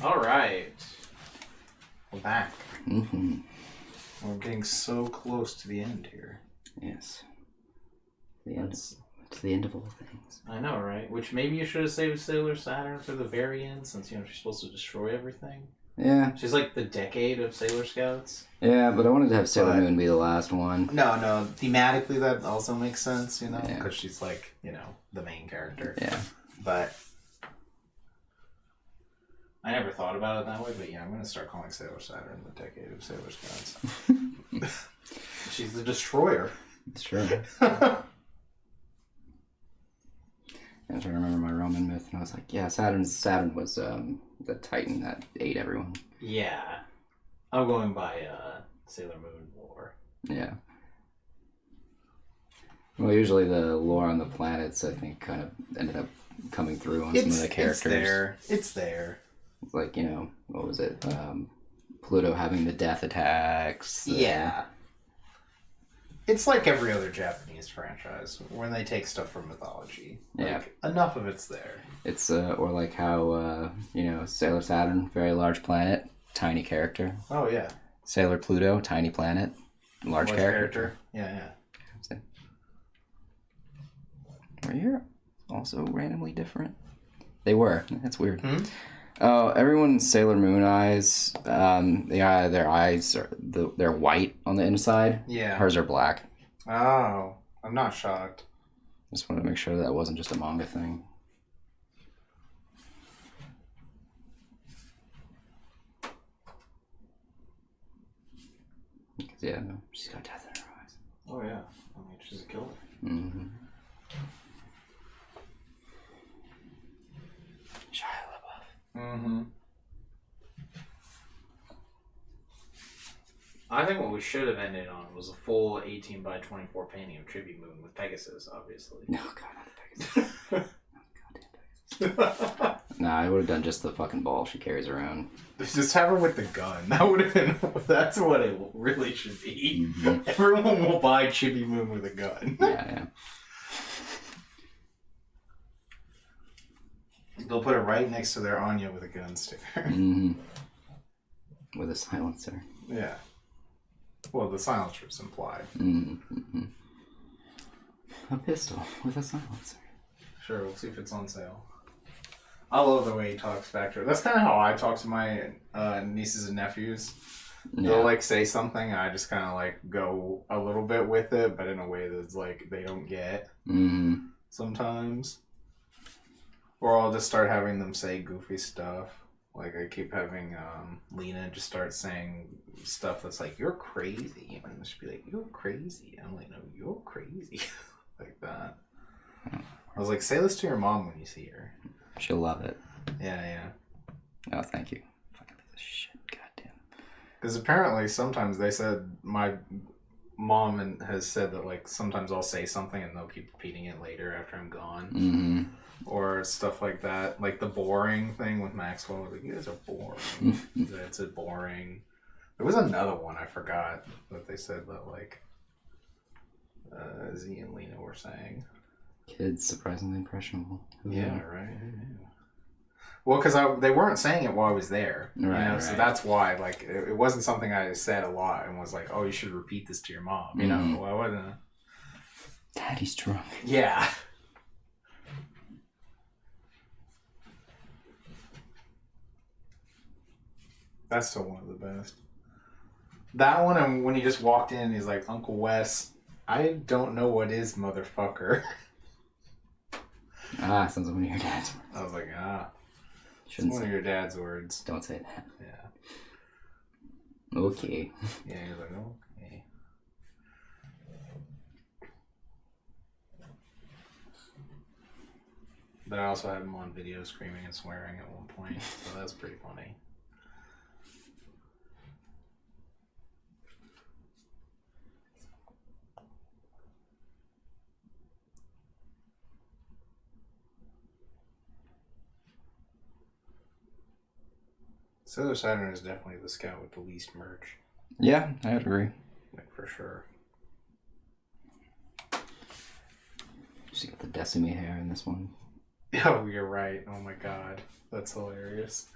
All right. We're back. Mm-hmm. We're getting so close to the end here. Yes. It's the end of all things. I know, right? Which maybe you should have saved SailorSaturn for the very end, since she's supposed to destroy everything. Yeah. She's like the decade of Sailor Scouts. Yeah, but I wanted to have Sailor Moon be the last one. No. Thematically, that also makes sense, because Yeah. she's like, the main character. Yeah. But I never thought about it that way, but yeah, I'm going to start calling SailorSaturn the decade of Sailor Scouts. She's the destroyer. It's true. I was trying to remember my Roman myth, and I was like, yeah, Saturn was the Titan that ate everyone. Yeah. I'm going by Sailor Moon lore. Yeah. Well, usually the lore on the planets, I think, kind of ended up coming through on some of the characters. It's there. It's like, what was it? Pluto having the death attacks. Yeah. It's like every other Japanese franchise when they take stuff from mythology. Enough of it's there. It's or like how SailorSaturn, very large planet, tiny character. Oh yeah. Sailor Pluto, tiny planet, large character. Yeah. Were here also randomly different? They were. That's weird. Hmm? Oh, everyone's Sailor Moon eyes. Their eyes they're white on the inside. Yeah. Hers are black. Oh, I'm not shocked. Just wanted to make sure that wasn't just a manga thing. Because no, she's got death in her eyes. Oh yeah, I mean she's a killer. Mm-hmm. Mm-hmm. I think what we should have ended on was a full 18 by 24 painting of Tribute Moon with Pegasus, obviously. No, God, not the Pegasus. Goddamn Pegasus. Nah, I would have done just the fucking ball she carries around. Just have her with the gun. That would have been. That's what it really should be. Mm-hmm. Everyone will buy Chibi Moon with a gun. Yeah. They'll put it right next to their Anya with a gun sticker. Mm-hmm. With a silencer. Yeah. Well, the silencer is implied. Mm-hmm. A pistol with a silencer. Sure, we'll see if it's on sale. I love the way he talks back to her. That's kind of how I talk to my nieces and nephews. Yeah. They'll say something, and I just kind of go a little bit with it, but in a way that's they don't get. Mm-hmm. Sometimes. Or I'll just start having them say goofy stuff. I keep having Lena just start saying stuff that's you're crazy. And she'll be like, you're crazy. And I'm like, no, you're crazy. Like that. I was like, say this to your mom when you see her. She'll love it. Yeah. Oh, thank you. Fucking shit, goddamn. Because apparently sometimes they said, my mom has said that sometimes I'll say something and they'll keep repeating it later after I'm gone. Mm-hmm. Or stuff like that. Like the boring thing with Maxwell. You guys are boring. It's a boring. There was another one I forgot that they said that Z and Lena were saying. Kids surprisingly impressionable. Yeah, right. Well, because they weren't saying it while I was there. Right. So that's why. It wasn't something I said a lot and was like, oh, you should repeat this to your mom. You know, I wasn't. Daddy's drunk. Yeah. That's still one of the best. That one, and when he just walked in, he's like, Uncle Wes, I don't know what is motherfucker. Sounds like one of your dad's words. I was like, it's one of your dad's words. Don't say that. Yeah. Okay. Yeah, he was like, okay. But I also had him on video screaming and swearing at one point, so that's pretty funny. SailorSaturn is definitely the scout with the least merch. Yeah, I would agree. For sure. She got the Decime hair in this one. Oh, you're right. Oh my god. That's hilarious.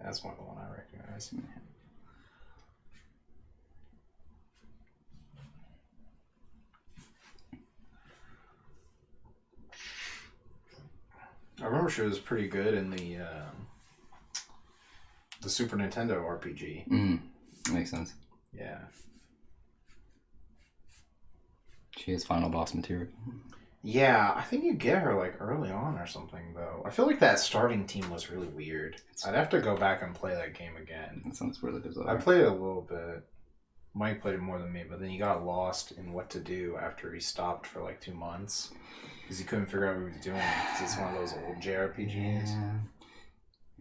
that's one of the one I recognize. I remember she was pretty good in the Super Nintendo RPG. Makes sense. Yeah. She is final boss material. Yeah, I think you get her like early on or something though. I feel like that starting team was really weird. I'd have to go back and play that game again. That sounds really bizarre. I played it a little bit. Mike played it more than me, but then he got lost in what to do after he stopped for like 2 months because he couldn't figure out what he was doing because it's one of those old JRPGs.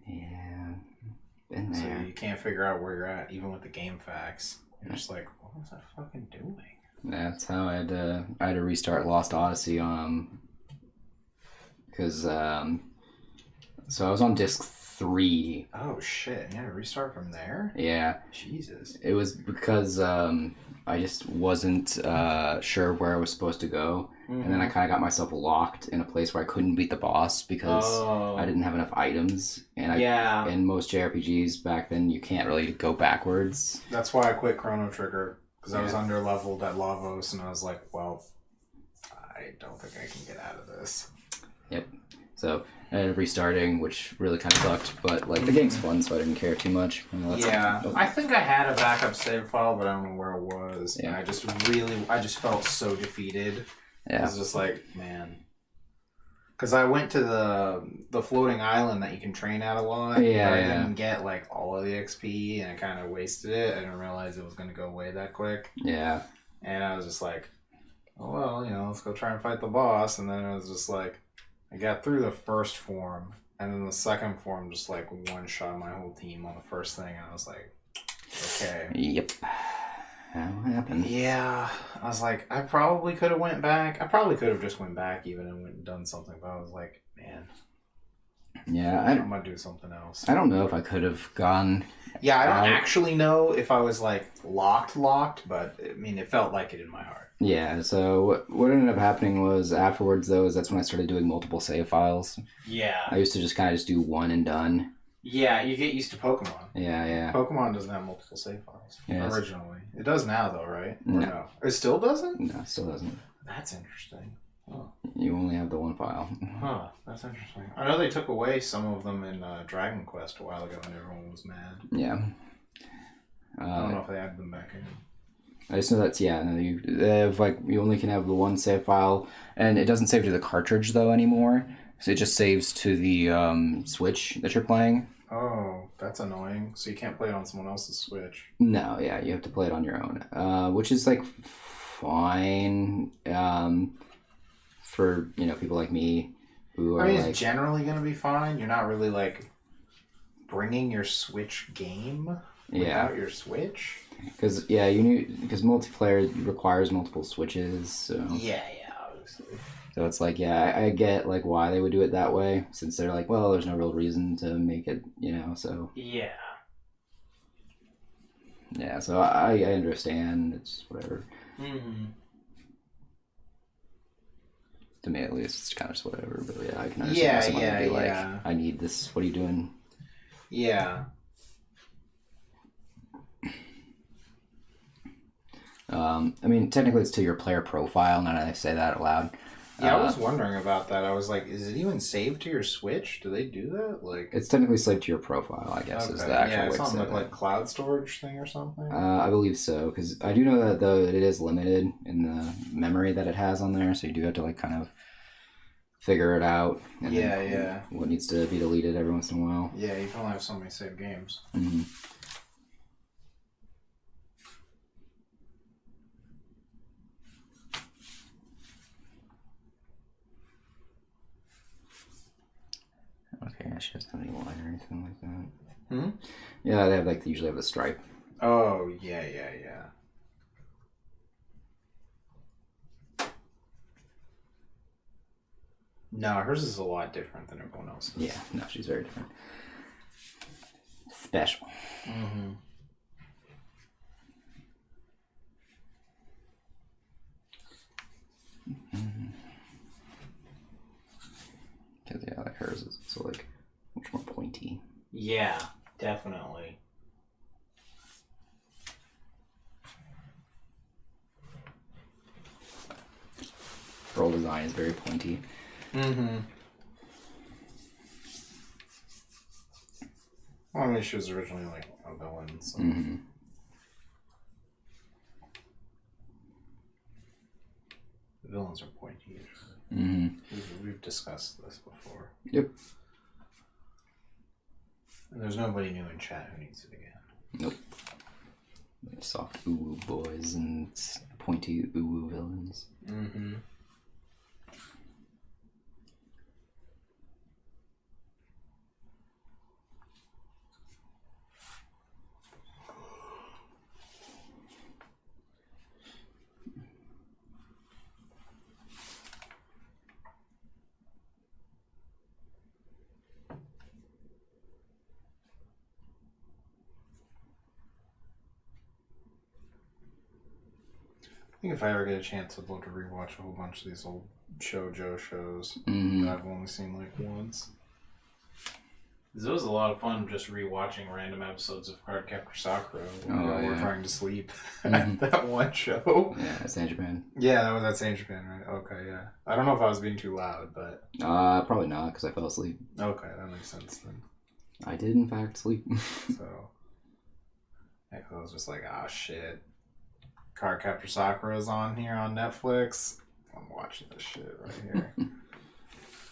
Yeah. Been there. So you can't figure out where you're at even with the game facts. You're just like, what was I fucking doing? That's how I had to restart Lost Odyssey because so I was on disc 3. Oh shit! You had to restart from there. Yeah. Jesus. It was because I just wasn't sure where I was supposed to go, and then I kind of got myself locked in a place where I couldn't beat the boss because I didn't have enough items. And in most JRPGs back then, you can't really go backwards. That's why I quit Chrono Trigger. Because I was under leveled at Lavos, and I was like, well, I don't think I can get out of this. Yep. So I ended up restarting, which really kind of sucked. But like the game's fun, so I didn't care too much. I think I had a backup save file, but I don't know where it was. Yeah. And I just felt so defeated. Yeah. I was just like, man. Because I went to the floating island that you can train at a lot. Yeah, I didn't get like all of the XP, and I kind of wasted it. I didn't realize it was going to go away that quick. Yeah. And I was just like, oh well, let's go try and fight the boss. And then it was just like, I got through the first form, and then the second form just like one shot my whole team on the first thing. And I was like, okay. Yep. What happened? Yeah, I was like, I probably could have went back. I probably could have just went back even and went and done something, but I was like, man. Yeah, I'm gonna do something else. I don't know if I could have gone. Yeah, I don't actually know if I was like locked, but I mean, it felt like it in my heart. Yeah, so what ended up happening was afterwards, though, is that's when I started doing multiple save files. Yeah. I used to just kind of just do one and done. Yeah, you get used to Pokemon. Yeah. Pokemon doesn't have multiple save files originally. It does now, though, right? No. It still doesn't? No, it still doesn't. That's interesting. Oh. You only have the one file. Huh, that's interesting. I know they took away some of them in Dragon Quest a while ago and everyone was mad. Yeah. I don't know if they added them back in. I just know that's, you only can have the one save file, and it doesn't save to the cartridge, though, anymore. So it just saves to the Switch that you're playing. Oh, that's annoying. So you can't play it on someone else's Switch. No, yeah, you have to play it on your own, which is, like, fine for, people like me who are, it's generally going to be fine. You're not really, like, bringing your Switch game without your Switch. Because multiplayer requires multiple Switches, so... Yeah, obviously. So it's like, I get, like, why they would do it that way, since they're like, well, there's no real reason to make it, so... Yeah. Yeah, so I understand. It's whatever. Mm-hmm. To me, at least, it's kind of just whatever, but yeah, I can understand someone would be like, I need this, what are you doing? Yeah. Technically it's to your player profile, now that I say that out loud. Yeah, I was wondering about that. I was like, is it even saved to your Switch? Do they do that? Like, it's technically saved to your profile, I guess, is the actual way it's to on say the like cloud storage thing or something. I believe so, because I do know that though it is limited in the memory that it has on there, so you do have to like kind of figure it out. And what needs to be deleted every once in a while. Yeah, you can only have so many saved games. Mm-hmm. Okay, she doesn't have any line or anything like that. Hmm? Yeah, they usually have a stripe. Oh, yeah. No, hers is a lot different than everyone else's. Yeah, no, she's very different. Special. Mm-hmm. Because, like hers is so, like, much more pointy. Yeah, Definitely. Roll design is very pointy. Mm-hmm. Well, I mean, she was originally like a villain, so. Mm-hmm. The villains are pointy usually. Mm-hmm. We've discussed this before. Yep. And there's nobody new in chat who needs it again. Nope. Soft ooh boys and pointy ooh villains. Mm-hmm. I think if I ever get a chance, I'd love to rewatch a whole bunch of these old shoujo shows that I've only seen like once. It was a lot of fun just rewatching random episodes of Cardcaptor Sakura when we were trying to sleep at that one show. Yeah, that's in Japan. Yeah, that was at Saint Japan, right? Okay, yeah. I don't know if I was being too loud, but... Probably not, because I fell asleep. Okay, that makes sense then. I did, in fact, sleep. So... I was just like, ah, shit. Cardcaptor Sakura's on here on Netflix. I'm watching this shit right here.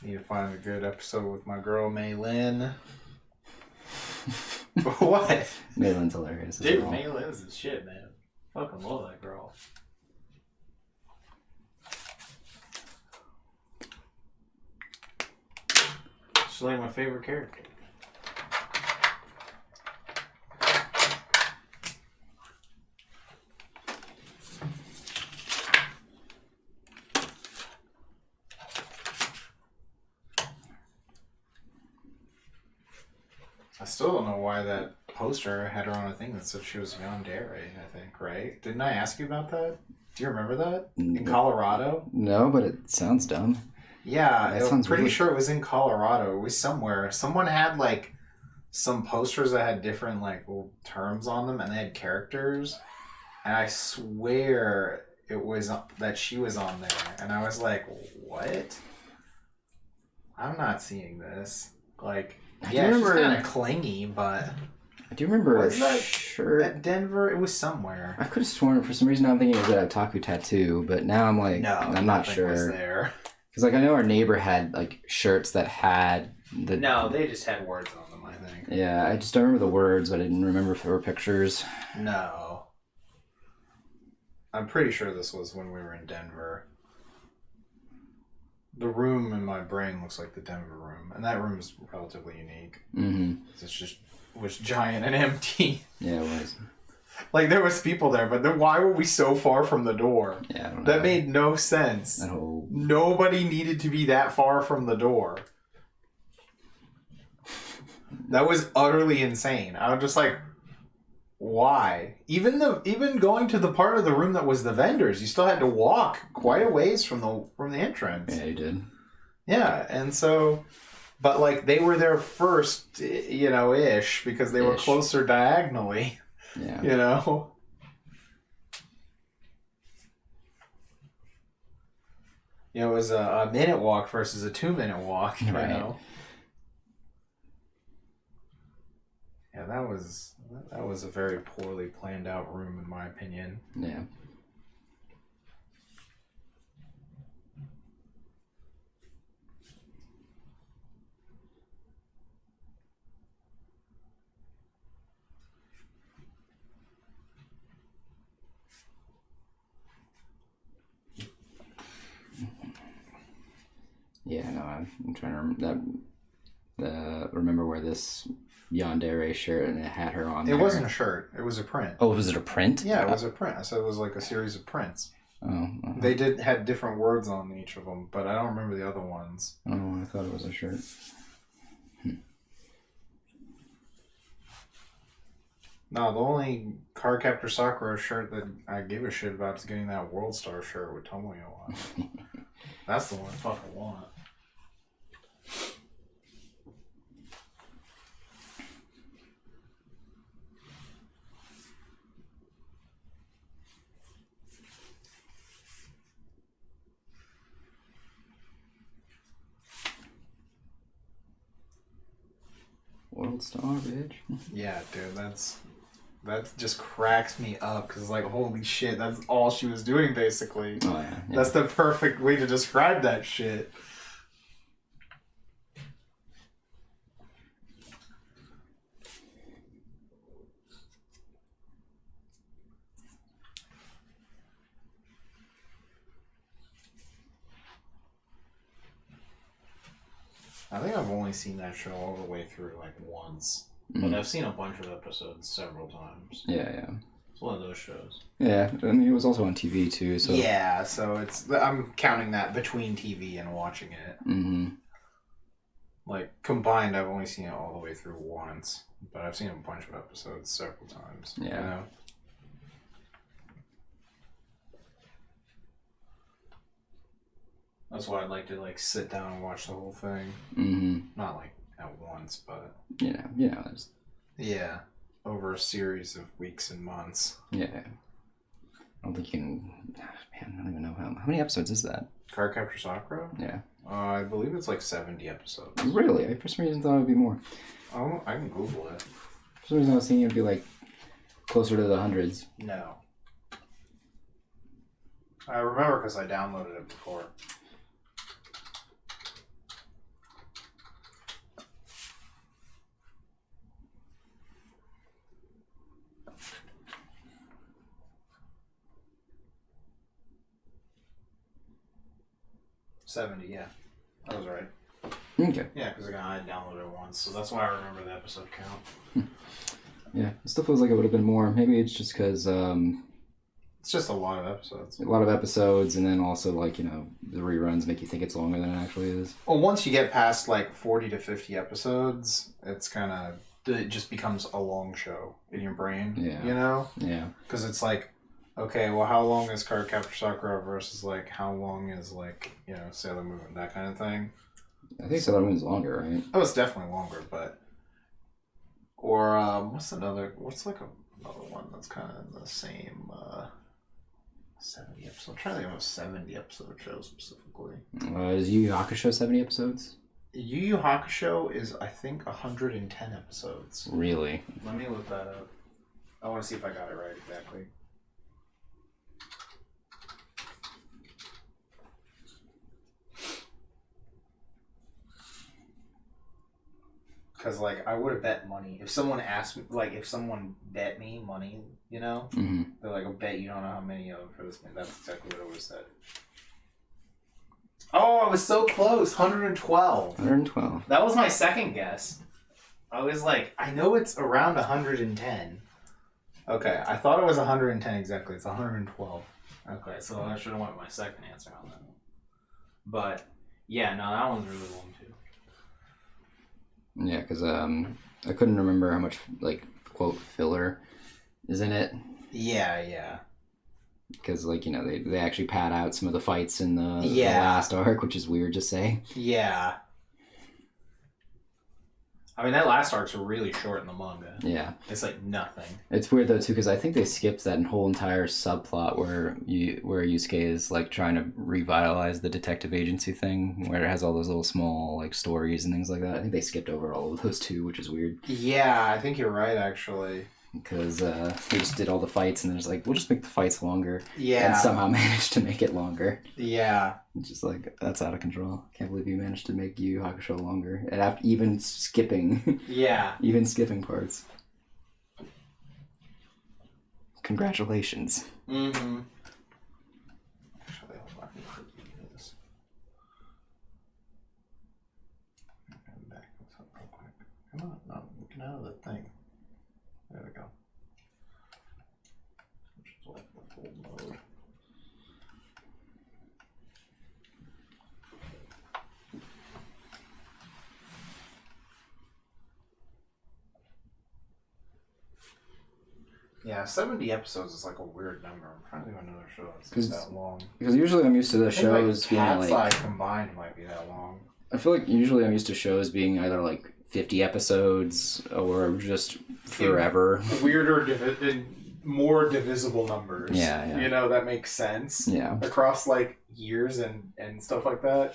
Need to find a good episode with my girl Mei Lin. What? Mei Lin's hilarious. Dude, Mei Lin's the shit, man. Fucking love that girl. She's like my favorite character. I still don't know why that poster had her on a thing that said she was yandere, I think, right? Didn't I ask you about that? Do you remember that? In Colorado? No, but it sounds dumb. Yeah, I'm pretty sure it was in Colorado. It was somewhere. Someone had, like, some posters that had different, like, terms on them, and they had characters. And I swear it was that she was on there. And I was like, what? I'm not seeing this. Like... Yeah, she's kind of clingy, but... I do remember was that shirt at Denver? It was somewhere. I could have sworn, for some reason I'm thinking it was at Otaku Tattoo, but now I'm like, no, I'm not sure. Was there. Because like I know our neighbor had like shirts that had the... No, they just had words on them, I think. Yeah, I just don't remember the words, but I didn't remember if there were pictures. No. I'm pretty sure this was when we were in Denver. The room in my brain looks like the Denver room, and that room is relatively unique. Mm-hmm. It was giant and empty. Yeah, it was. Like, there was people there, but then why were we so far from the door? Yeah, I don't know. That made no sense. Nobody needed to be that far from the door. That was utterly insane. I was just like, why? Even going to the part of the room that was the vendors, you still had to walk quite a ways from the entrance. Yeah, you did. Yeah, and so, but like they were there first, ish, because they were closer diagonally. Yeah. It was a minute walk versus a 2-minute walk. You know. Yeah, that was a very poorly planned out room, in my opinion. Yeah. Yeah, no, I'm trying to remember where this yandere shirt and it had her on there. It wasn't a shirt. It was a print. Oh, was it a print? Yeah, it was a print. I said it was like a series of prints. Oh. They had different words on each of them, but I don't remember the other ones. Oh, I thought it was a shirt. No, the only Cardcaptor Sakura shirt that I give a shit about is getting that World Star shirt with Tomoyo on it. That's the one I fucking want. Gold star, bitch. Yeah, dude, that just cracks me up because like holy shit, that's all she was doing basically. Oh yeah. That's the perfect way to describe that shit. I think I've only seen that show all the way through like once, but I've seen a bunch of episodes several times. Yeah. It's one of those shows. Yeah, I mean, it was also on TV too, so... Yeah, so I'm counting that between TV and watching it. Mm-hmm. Like, combined, I've only seen it all the way through once, but I've seen a bunch of episodes several times. Yeah. You know? That's why I'd like to, like, sit down and watch the whole thing. Mm-hmm. Not, like, at once, but... there's... Yeah. Over a series of weeks and months. Yeah. I don't think you can... Man, I don't even know how many episodes is that? Cardcaptor Sakura? Yeah. I believe it's like 70 episodes. Really? I for some reason thought it would be more. Oh, I can Google it. For some reason I was thinking it would be like closer to the hundreds. No. I remember because I downloaded it before. $70, yeah. That was right. Okay. Yeah, because I downloaded it once, so that's why I remember the episode count. Yeah, it still feels like it would have been more. Maybe it's just because... it's just a lot of episodes. A lot of episodes, and then also, like, you know, the reruns make you think it's longer than it actually is. Well, once you get past, like, 40 to 50 episodes, it's kind of... It just becomes a long show in your brain, Yeah. You know? Yeah. Because it's like... Okay, well, how long is Cardcaptor Sakura versus, like, how long is, like, you know, Sailor Moon, that kind of thing? I think Sailor Moon's longer, right? Oh, it's definitely longer, but... Or, what's another one that's kind of the same, 70 episodes? I'm trying to think of a 70 episode show specifically. Is Yu Yu Hakusho 70 episodes? Yu Yu Hakusho is, I think, 110 episodes. Really? Let me look that up. I want to see if I got it right exactly. Because, like, I would have bet money. If someone asked me, like, if someone bet me money, you know? Mm-hmm. They're like, I bet you don't know how many of them for this man. That's exactly what I would have said. Oh, I was so close. 112. 112. That was my second guess. I was like, I know it's around 110. Okay, I thought it was 110 exactly. It's 112. Okay, so I should have went with my second answer on that one. But, yeah, no, that one's really long, too. Yeah, because I couldn't remember how much, like, quote, filler is in it. Yeah. Because, like, you know, they actually pad out some of the fights in the last arc, which is weird to say. Yeah. I mean, that last arc's really short in the manga. Yeah. It's like nothing. It's weird, though, too, because I think they skipped that whole entire subplot where Yusuke is, like, trying to revitalize the detective agency thing, where it has all those little small, like, stories and things like that. I think they skipped over all of those, too, which is weird. Yeah, I think you're right, actually. Because they just did all the fights, and they're just like, we'll just make the fights longer. Yeah. And somehow managed to make it longer. Yeah. It's just like, that's out of control. Can't believe you managed to make Yu Yu Hakusho longer. And after even skipping. Yeah. Even skipping parts. Congratulations. Mm-hmm. Actually, hold on. This. Back this up real quick. Come on, no, get out of the thing. There we go. Just like the full mode. Yeah, 70 episodes is like a weird number. I'm trying to do another show that's that long. Because usually I'm used to the shows being Cat's Eye like... combined might be that long. I feel like usually I'm used to shows being either like 50 episodes or just forever. Weirder, more divisible numbers. Yeah. You know, that makes sense. Yeah. Across like years and stuff like that.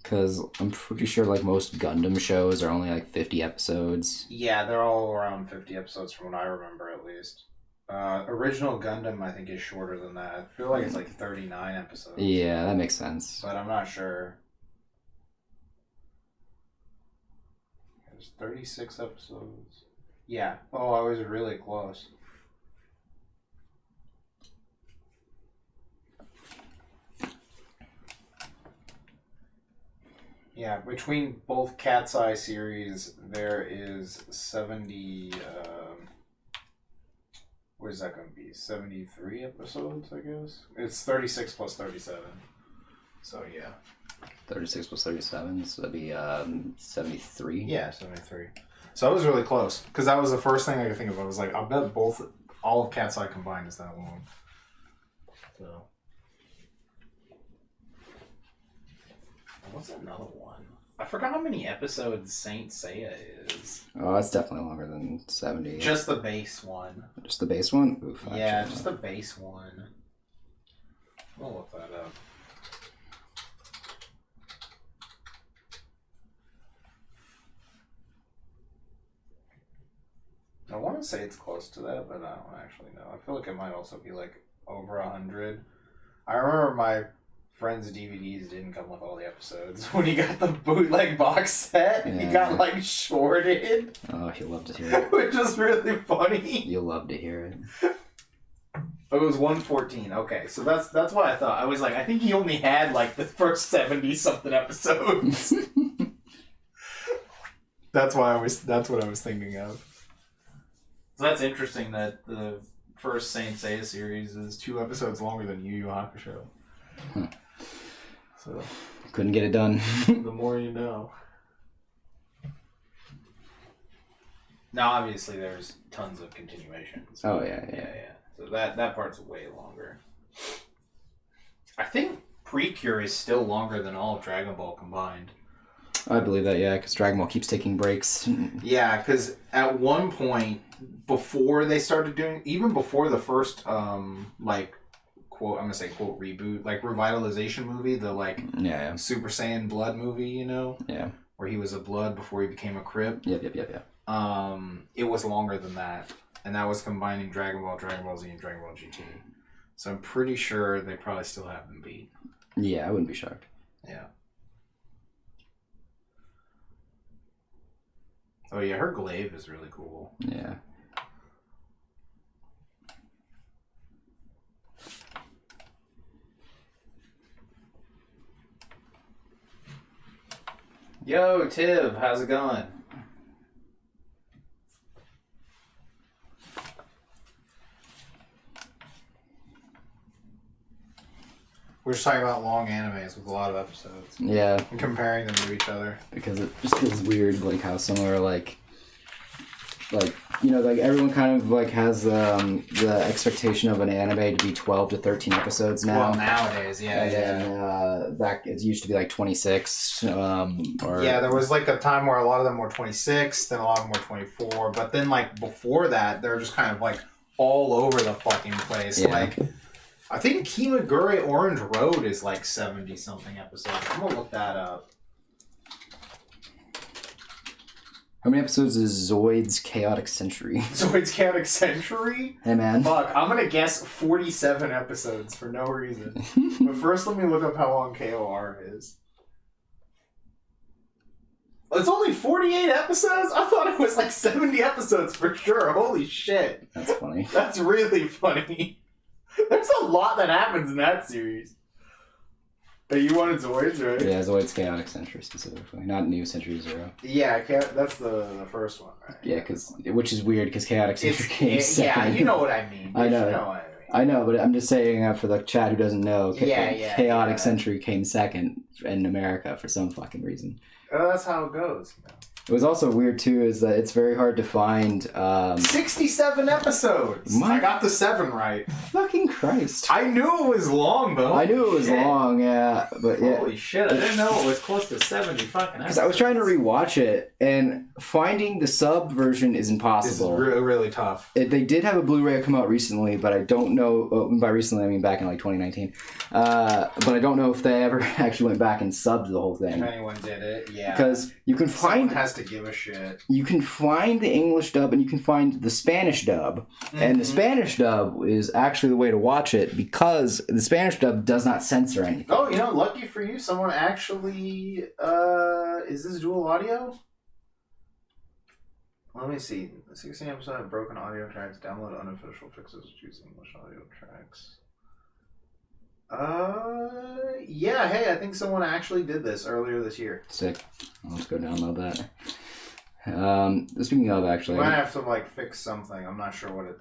Because I'm pretty sure like most Gundam shows are only like 50 episodes. Yeah, they're all around 50 episodes from what I remember at least. Original Gundam, I think, is shorter than that. I feel like it's like 39 episodes. Yeah, that makes sense. But I'm not sure. There's 36 episodes. Yeah. Oh, I was really close. Yeah, between both Cat's Eye series, there is 70... what is that going to be? 73 episodes, I guess? It's 36 plus 37. So, yeah. 36 plus 37, so that'd be 73. Yeah, 73. So I was really close, because that was the first thing I could think of. I was like, I'll bet all of Cat's Eye combined is that long. So. What's another one? I forgot how many episodes Saint Seiya is. Oh, that's definitely longer than 70. Just the base one. Just the base one? Oof, yeah, just the base one. We'll look that up. I want to say it's close to that, but I don't actually know. I feel like it might also be like over 100. I remember my friend's DVDs didn't come with all the episodes. When he got the bootleg box set, he got like shorted. Oh, he'll love to hear it. Which was really funny. You'll love to hear it. It was 114. Okay, so that's what I thought. I was like, I think he only had like the first 70-something episodes. That's what I was thinking of. So that's interesting that the first Saint Seiya series is 2 episodes longer than Yu Yu Hakusho. So couldn't get it done. The more you know. Now, obviously, there's tons of continuations. Oh yeah. So that part's way longer. I think Precure is still longer than all of Dragon Ball combined. I believe that, yeah, because Dragon Ball keeps taking breaks. Yeah, because at one point, before they started doing, even before the first, like, quote, I'm going to say, quote, reboot, like, revitalization movie, the, like, Super Saiyan Blood movie, you know? Yeah. Where he was a Blood before he became a Crip. Yep. It was longer than that. And that was combining Dragon Ball, Dragon Ball Z, and Dragon Ball GT. So I'm pretty sure they probably still have them beat. Yeah, I wouldn't be shocked. Yeah. Oh yeah, her glaive is really cool. Yeah. Yo, Tiv, how's it going? We're just talking about long animes with a lot of episodes. Yeah. And comparing them to each other. Because it just feels weird, like, how similar, like, you know, like, everyone kind of, like, has the expectation of an anime to be 12 to 13 episodes now. Well, nowadays, yeah. And then, back, it used to be, like, 26, or... Yeah, there was, like, a time where a lot of them were 26, then a lot of them were 24, but then, like, before that, they were just kind of, like, all over the fucking place. Yeah. Like... I think Kimagure Orange Road is like 70-something episodes. I'm gonna look that up. How many episodes is Zoid's Chaotic Century? Zoid's Chaotic Century? Hey, man. Fuck, I'm gonna guess 47 episodes for no reason. But first, let me look up how long KOR is. It's only 48 episodes? I thought it was like 70 episodes for sure. Holy shit. That's funny. That's really funny. There's a lot that happens in that series. But you wanted Zoids, right? Yeah, Zoid's Chaotic Century specifically, not New Century Zero. Yeah, that's the first one, right? Yeah, which is weird because Chaotic Century came second. Yeah, you know what I mean. I know. You know what I mean. I know, but I'm just saying for the chat who doesn't know, Chaotic Century came second in America for some fucking reason. That's how it goes. You know? It was also weird too, is that it's very hard to find 67 episodes. I got the 7 right. Fucking Christ. I knew it was long though. I knew it was long, yeah. But yeah. Holy shit, I didn't know it was close to 70 fucking episodes. Because I was trying to rewatch it, and finding the sub version is impossible. This is really, really tough. They did have a Blu-ray come out recently, but I don't know, by recently I mean back in like 2019, but I don't know if they ever actually went back and subbed the whole thing. If anyone did it, yeah. Because you can find... Someone has to give a shit. You can find the English dub and you can find the Spanish dub. Mm-hmm. And the Spanish dub is actually the way to watch it because the Spanish dub does not censor anything. Oh, lucky for you, someone actually... is this dual audio? Let me see. 16% of broken audio tracks. Download unofficial fixes. Choose English audio tracks. Yeah, hey, I think someone actually did this earlier this year. Sick. Let's go download that. Speaking of, actually... We might have to, fix something. I'm not sure what it...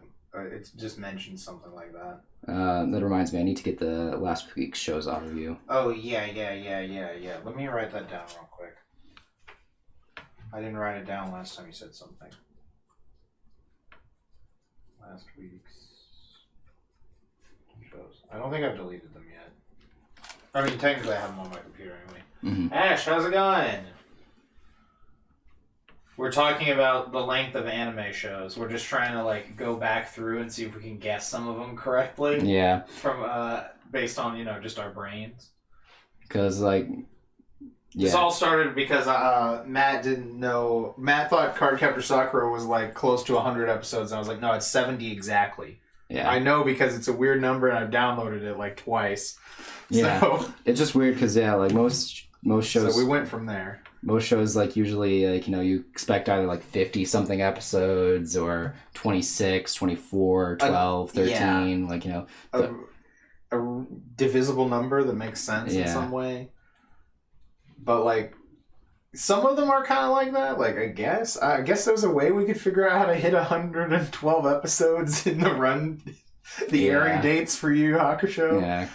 It's just mentioned something like that. That reminds me, I need to get the last week's show's overview. Oh, yeah. Let me write that down real quick. I didn't write it down last time you said something. Last week's shows. I don't think I've deleted them yet. I mean, technically I have them on my computer anyway. Mm-hmm. Ash, how's it going? We're talking about the length of anime shows. We're just trying to go back through and see if we can guess some of them correctly. Yeah. From based on just our brains. Because yeah. This all started because Matt didn't know. Matt thought Cardcaptor Sakura was close to 100 episodes. And I was like, no, it's 70 exactly. Yeah. I know because it's a weird number and I've downloaded it twice. Yeah. So. It's just weird because most shows. So we went from there. Most shows usually you expect either 50 something episodes or 26, 24, 12, 13 a divisible number that makes sense in some way. But some of them are kind of like that. I guess there's a way we could figure out how to hit 112 episodes in the run, the airing dates for Yu Yu Hakusho. Yeah.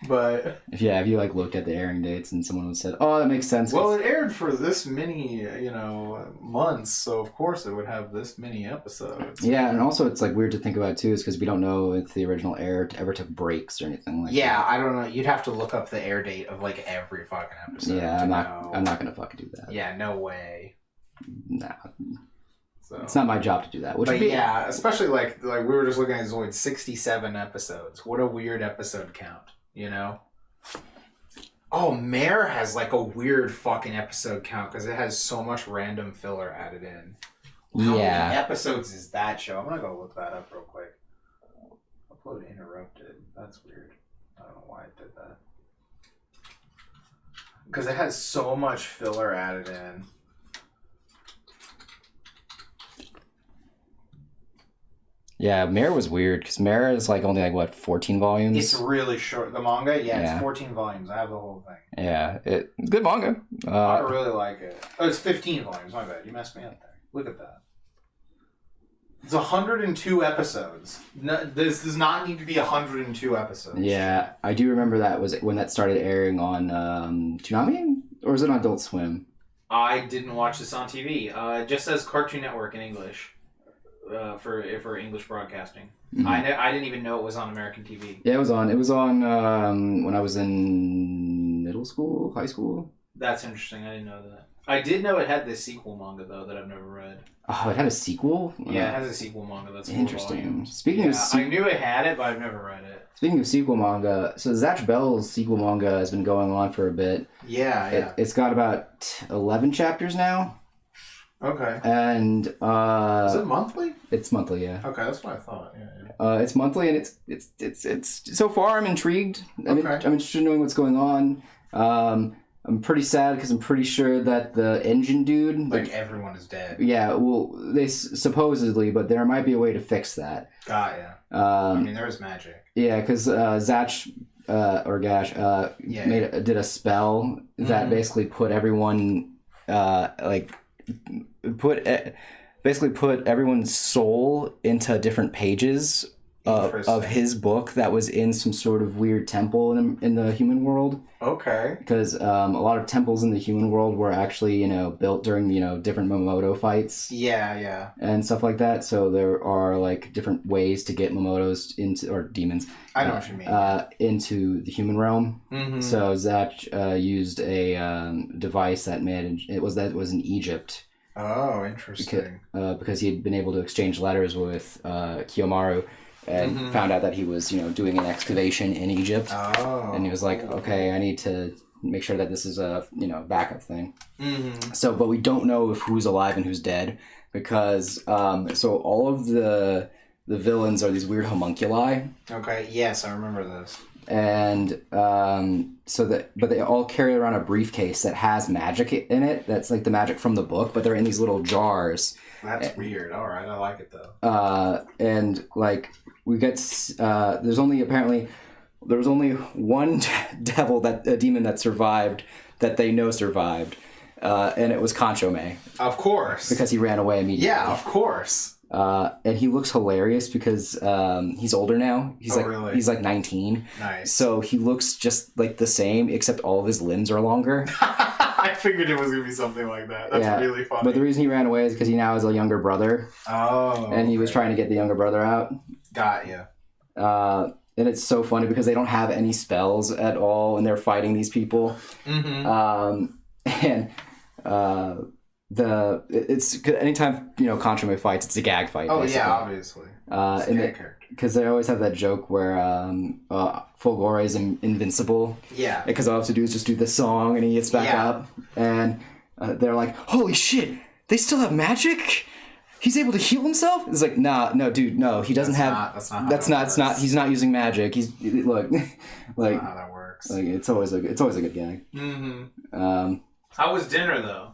But if you looked at the airing dates and someone said, "Oh, that makes sense." Well, it aired for this many, months, so of course it would have this many episodes. Yeah, and also it's weird to think about too, is because we don't know if the original air ever took breaks or anything like that. Yeah, I don't know. You'd have to look up the air date of every fucking episode. Yeah, I'm not gonna fucking do that. Yeah, no way. Nah. So. It's not my job to do that. Yeah, especially we were just looking at Zoid, 67 episodes. What a weird episode count. Oh, Mare has a weird fucking episode count because it has so much random filler added in. How many episodes is that show? I'm gonna go look that up real quick. Upload interrupted. That's weird. I don't know why it did that. Because it has so much filler added in. Yeah, Mare was weird because Mare is only 14 volumes. It's really short. The manga, it's 14 volumes. I have the whole thing. Yeah, it's good manga. I really like it. Oh, it's 15 volumes. My bad. You messed me up there. Look at that. It's 102 episodes. No, this does not need to be 102 episodes. Yeah, I do remember that was when that started airing on Toonami, or was it on Adult Swim? I didn't watch this on TV. It just says Cartoon Network in English. For English broadcasting. Mm-hmm. I didn't even know it was on American TV. Yeah, it was on. It was on when I was in middle school, high school. That's interesting. I didn't know that. I did know it had this sequel manga though that I've never read. Oh, it had a sequel? Yeah, it has a sequel manga that's interesting. I knew it had it, but I've never read it. Speaking of sequel manga, so Zatch Bell's sequel manga has been going on for a bit. Yeah. It's got about 11 chapters now. Okay. And is it monthly? It's monthly, yeah. Okay, that's what I thought. Yeah. It's monthly, and it's so far I'm intrigued. I'm interested in knowing what's going on. I'm pretty sad because I'm pretty sure that the engine dude, everyone is dead. Yeah, well, they supposedly, but there might be a way to fix that. Yeah. I mean, there is magic. Yeah, because Zatch or Gash did a spell that basically put everyone put everyone's soul into different pages of his book that was in some sort of weird temple in the human world. Okay. Because a lot of temples in the human world were actually, built during, different Momoto fights. Yeah. And stuff like that. So there are, like, different ways to get Momotos into, or demons. I know what you mean. Into the human realm. Mm-hmm. So Zach used a device that was in Egypt. Oh, interesting. Because he had been able to exchange letters with Kiyomaru. And found out that he was, doing an excavation in Egypt. Oh. And he was like, okay, I need to make sure that this is a, backup thing. Mm-hmm. So, but we don't know who's alive and who's dead because, so all of the villains are these weird homunculi. Okay. Yes, I remember this. And but they all carry around a briefcase that has magic in it. That's like the magic from the book, but they're in these little jars. That's weird. All right, I like it though. And like we get there was only one a demon that survived that they know survived, and it was Kanchome. Of course. Because he ran away immediately. Yeah, of course. And he looks hilarious because he's older now. Really? He's like 19. Nice. So he looks just like the same, except all of his limbs are longer. I figured it was gonna be something like that. That's really funny. But the reason he ran away is because he now has a younger brother. Oh. And he was trying to get the younger brother out. Got you. And it's so funny because they don't have any spells at all, and they're fighting these people. Mm-hmm. It's anytime Kanchome fights, it's a gag fight. Oh basically. Yeah, obviously. Because they always have that joke where Fulgore is invincible. Yeah. Because all I have to do is just do the song, and he gets back up, and they're like, "Holy shit! They still have magic." He's able to heal himself? It's like, no, dude, no. He doesn't have. That's not. He's not using magic. That's not how that works. Like it's always a good gag. Mm-hmm. How was dinner though?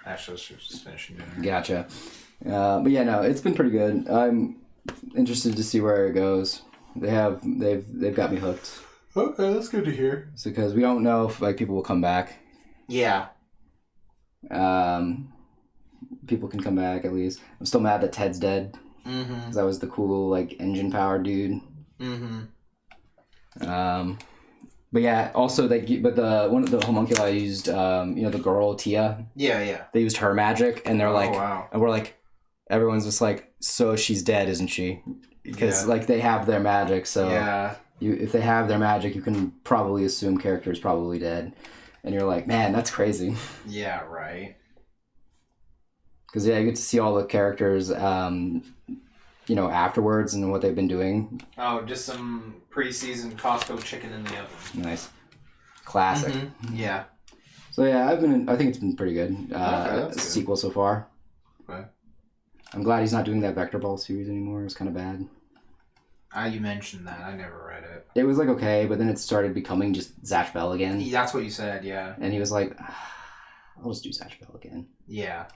Actually, she was just finishing dinner. Gotcha. But yeah, no, it's been pretty good. I'm interested to see where it goes. They've got me hooked. Okay, that's good to hear. So because we don't know if people will come back. Yeah. People can come back at least. I'm still mad that Ted's dead. Mm-hmm. Because that was the cool engine powered dude. Mm-hmm. But yeah, also one of the homunculi used the girl Tia. Yeah. They used her magic, and they're wow. And we're like, everyone's just like, so she's dead, isn't she? Because they have their magic, so if they have their magic, you can probably assume character is probably dead, and you're like, man, that's crazy. Yeah, right. Because you get to see all the characters, afterwards and what they've been doing. Oh, just some pre-seasoned Costco chicken in the oven. Nice, classic. Mm-hmm. Yeah. So yeah, I think it's been pretty good. Sequel so far. Okay. I'm glad he's not doing that Vector Ball series anymore. It was kind of bad. You mentioned that. I never read it. It was okay, but then it started becoming just Zatch Bell again. That's what you said, yeah. And he was like, I'll just do Zatch Bell again. Yeah.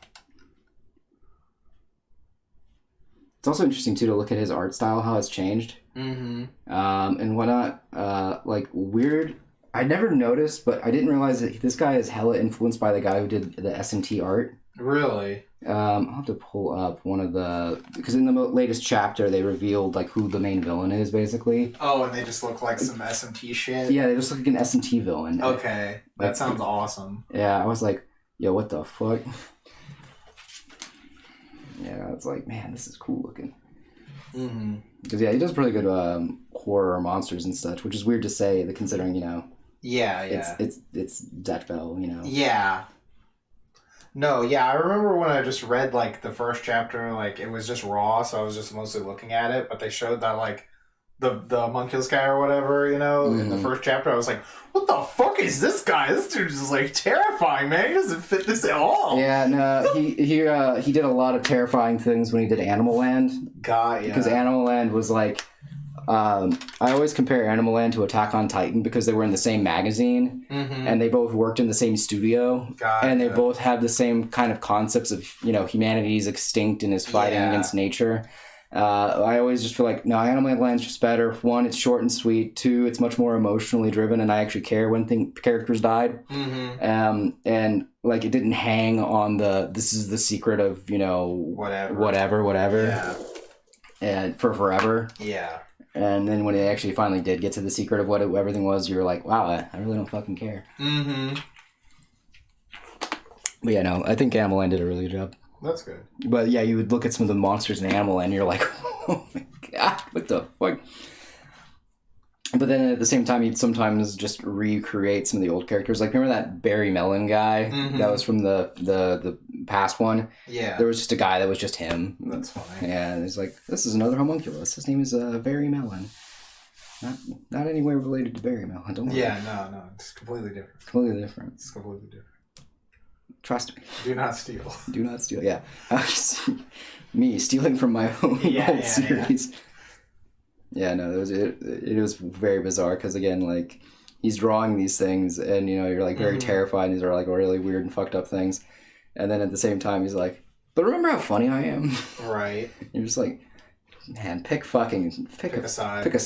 It's also interesting, too, to look at his art style, how it's changed. Mm-hmm. And whatnot. Weird. I never noticed, but I didn't realize that this guy is hella influenced by the guy who did the SMT art. Really? I'll have to pull up one of the... Because in the latest chapter, they revealed, who the main villain is, basically. Oh, and they just look like some SMT shit? Yeah, they just look like an SMT villain. Okay. That sounds awesome. Yeah, I was like, yo, what the fuck? Yeah, it's like, man, this is cool looking. Mm-hmm. Because, he does pretty good horror monsters and such, which is weird to say, considering, Yeah. It's Zatch Bell, Yeah. No, yeah, I remember when I just read, the first chapter, it was just raw, so I was just mostly looking at it, but they showed that, the homunculus guy or whatever, in the first chapter, I was like, what the fuck is this guy? This dude is, terrifying, man. He doesn't fit this at all. Yeah, no, he did a lot of terrifying things when he did Animal Land. God, yeah. Because Animal Land was, I always compare Animal Land to Attack on Titan because they were in the same magazine, and they both worked in the same studio, and they both have the same kind of concepts of, humanity is extinct and is fighting against nature. I always just feel like, no, Animal Land's just better. One, it's short and sweet. Two, it's much more emotionally driven, and I actually care when characters died. Mm-hmm. And it didn't hang on this is the secret of, whatever. Yeah. and for forever. Yeah. And then when it actually finally did get to the secret of what everything was, you were like, wow, I really don't fucking care. Mm-hmm. But yeah, no, I Animal Land did a really good job. That's good. But yeah, you would look at some of the monsters in Animal Land and you're like, oh my god, what the fuck? But then at the same time, you'd sometimes just recreate some of the old characters. Like, remember that Barry Mellon guy that was from the past one? Yeah. There was just a guy that was just him. That's funny. Yeah, and he's like, this is another homunculus. His name is Barry Mellon. Not anywhere related to Barry Mellon. Don't worry. Yeah, no. It's completely different. Completely different. It's completely different. Trust me. Do not steal. Do not steal. Yeah. Me stealing from my own old series. Yeah, no, it was very bizarre because, again, like, he's drawing these things and, you know, you're, like, very terrified and these are, like, really weird and fucked up things. And then at the same time, he's like, but remember how funny I am? Right. You're just like, man, pick a side. Pick a side, man. Pick a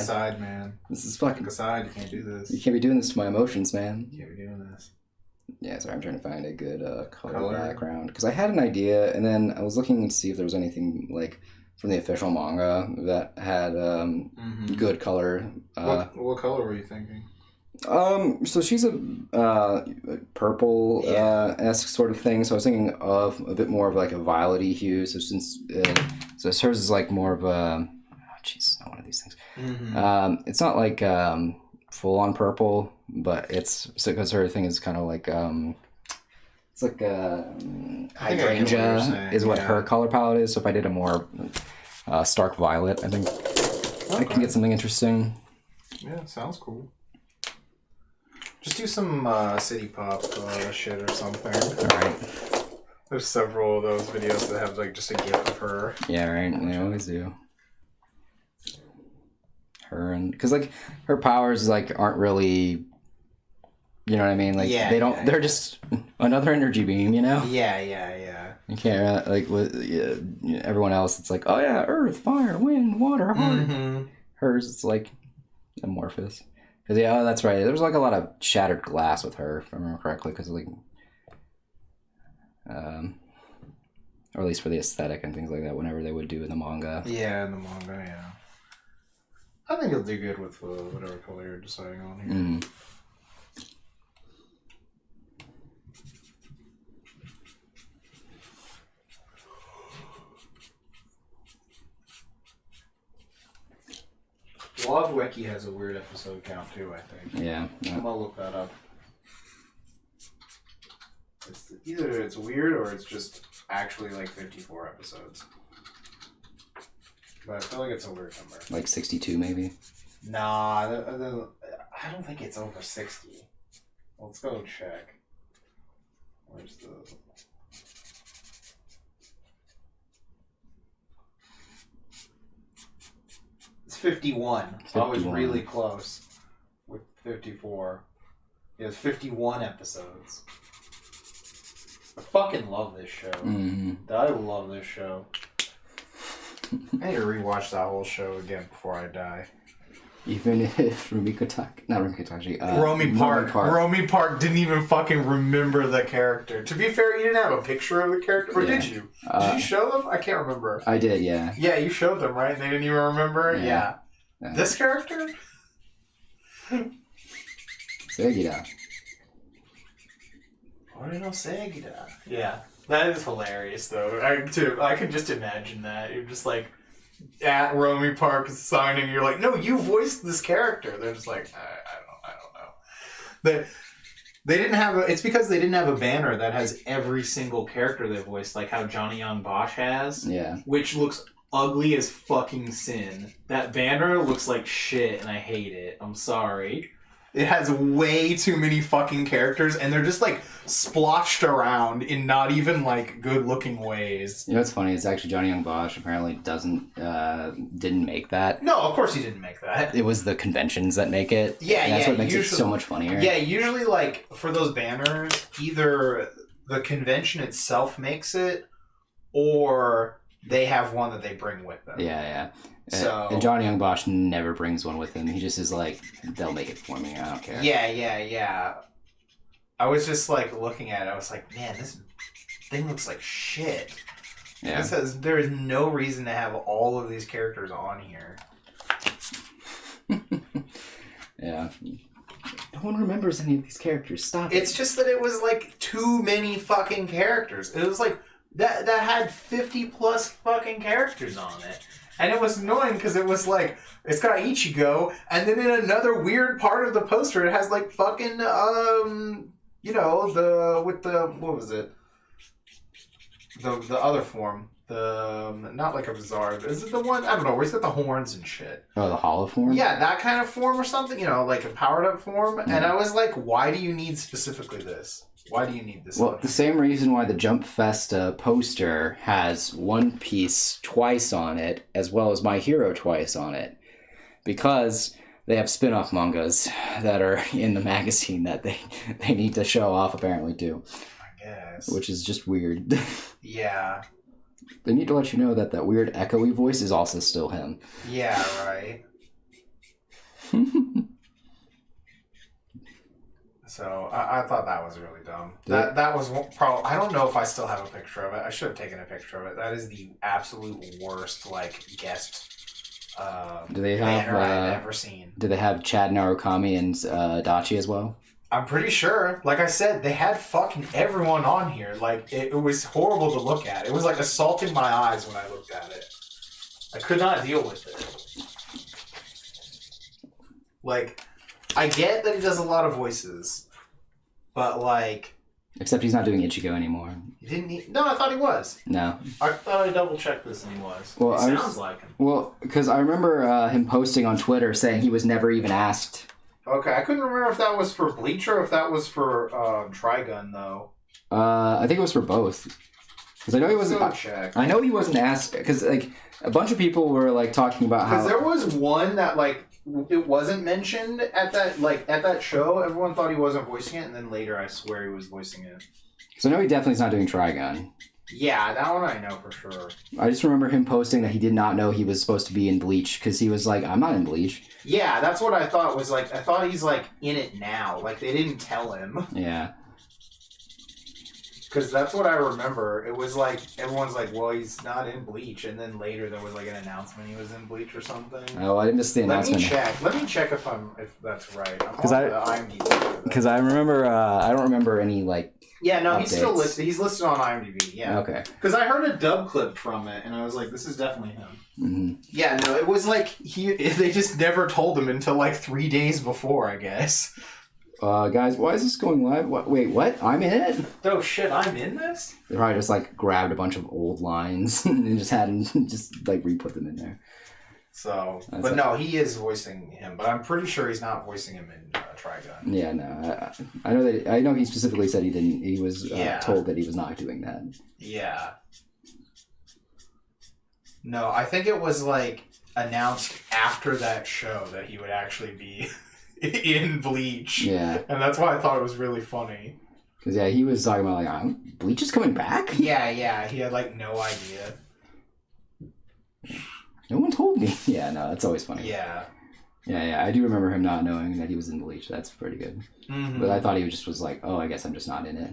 side, man. This is fucking... Pick a side. You can't do this. You can't be doing this to my emotions, man. You can't be doing this. Yeah, sorry, I'm trying to find a good color background. Because I had an idea, and then I was looking to see if there was anything, like, from the official manga that had good color. What color were you thinking? So she's a purple esque sort of thing. So I was thinking of a bit more of like a violet-y hue. So since hers is like more of a not one of these things. It's not like full on purple, but it's because her thing is kind of like it's like hydrangea is what her color palette is. So if I did a more stark violet, I think I can get something interesting. Yeah, sounds cool. Just do some city pop shit or something. Alright. There's several of those videos that have like just a gif of her. Yeah, right. They always do. Her and because like her powers like aren't really, you know what I mean? Like they don't. They're just another energy beam, you know? Yeah. You can't like with everyone else. It's like, oh yeah, earth, fire, wind, water, heart. Hers, it's like amorphous. Because yeah, that's right. There was like a lot of shattered glass with her, if I remember correctly. Because like, or at least for the aesthetic and things like that. Whenever they would do in the manga. Yeah, in the manga, yeah. I think it'll do good with whatever color you're deciding on here. Love Wiki has a weird episode count too, I think. Yeah. I'm gonna look that up. Either it's weird or it's just actually like 54 episodes. But I feel like it's a weird number. Like 62 maybe? Nah, I don't think it's over 60. Let's go check. Where's the... It's 51. 51. I was really close with 54. It was 51 episodes. I fucking love this show. I love this show. I need to rewatch that whole show again before I die. Even if Romy Park didn't even fucking remember the character. To be fair, you didn't have a picture of the character, or did you? Did you show them? I can't remember. I did, yeah. Yeah, you showed them, right? They didn't even remember? Yeah. This character? Segida. Orino Segida. Yeah. That is hilarious, though. I can just imagine that. You're just like, at Romy Park signing, you're like, no, you voiced this character. They're just like, I don't know. They didn't have it's because they didn't have a banner that has every single character they voiced, like how Johnny Young Bosch has. Yeah. Which looks ugly as fucking sin. That banner looks like shit, and I hate it. I'm sorry. It has way too many fucking characters, and they're just, like, splotched around in not even, like, good-looking ways. You know what's funny? It's actually Johnny Young Bosch apparently didn't make that. No, of course he didn't make that. It was the conventions that make it. Yeah, and that's what makes it so much funnier. Yeah, usually, like, for those banners, either the convention itself makes it, or they have one that they bring with them. Yeah. So, and Johnny Young Bosch never brings one with him. He just is like, they'll make it for me. I don't care. Yeah. I was just like looking at it. I was like, man, this thing looks like shit. Yeah. It says there is no reason to have all of these characters on here. Yeah. No one remembers any of these characters. Stop It's just that it was like too many fucking characters. It was like that had 50 plus fucking characters on it. And it was annoying because it was like, it's got Ichigo, and then in another weird part of the poster, it has like fucking, you know, what was it? The other form. Not like a bizarre, is it the one, I don't know, where he's got the horns and shit. Oh, the hollow form? Yeah, that kind of form or something, you know, like a powered up form. And I was like, why do you need specifically this? Why do you need this? Well, the same reason why the Jump Festa poster has One Piece twice on it, as well as My Hero twice on it. Because they have spin-off mangas that are in the magazine that they need to show off, apparently, too. I guess. Which is just weird. Yeah. They need to let you know that that weird echoey voice is also still him. Yeah, right. So I thought that was really dumb. That was probably, I don't know if I still have a picture of it. I should have taken a picture of it. That is the absolute worst like guest do they have banner I've ever seen. Do they have Chad Narukami and Dachi as well? I'm pretty sure. Like I said, they had fucking everyone on here. Like it was horrible to look at. It was like assaulting my eyes when I looked at it. I could not deal with it. Like, I get that he does a lot of voices, but like... Except he's not doing Ichigo anymore. He didn't need... No, I thought he was. No. I thought I double-checked this and he was. Well, it sounds like him. Well, because I remember him posting on Twitter saying he was never even asked. Okay, I couldn't remember if that was for Bleach or if that was for Trigun, though. I think it was for both. Because I know he wasn't... check. I know he wasn't asked, because like a bunch of people were like talking about how... Because there was one that like... It wasn't mentioned at that show. Everyone thought he wasn't voicing it, and then later I swear he was voicing it. So I know he definitely is not doing Trigun. Yeah, that one I know for sure. I just remember him posting that he did not know he was supposed to be in Bleach, because he was like, I'm not in Bleach. Yeah, that's what I thought was like, I thought he's like in it now. Like they didn't tell him. Yeah. Because that's what I remember. It was like, everyone's like, well, he's not in Bleach. And then later there was like an announcement he was in Bleach or something. Oh, I missed the announcement. Let me check if that's right. Because I remember, I don't remember any like... Yeah, no, updates. He's still listed. He's listed on IMDb, yeah. Okay. Because I heard a dub clip from it, and I was like, this is definitely him. Mm-hmm. Yeah, no, it was like, they just never told him until like 3 days before, I guess. Guys, why is this going live? Wait, what? I'm in it? Oh shit, I'm in this? They probably just like grabbed a bunch of old lines and just had him just like re-put them in there. So, but no, he is voicing him, but I'm pretty sure he's not voicing him in Trigun. Yeah, no, I know he specifically said he didn't. He was told that he was not doing that. Yeah. No, I think it was like announced after that show that he would actually be in Bleach. Yeah. And that's why I thought it was really funny. Because yeah, he was talking about like, Bleach is coming back? Yeah, he had like no idea. No one told me. Yeah, no, that's always funny. Yeah. Yeah, I do remember him not knowing that he was in Bleach. That's pretty good. Mm-hmm. But I thought he just was like, oh, I guess I'm just not in it.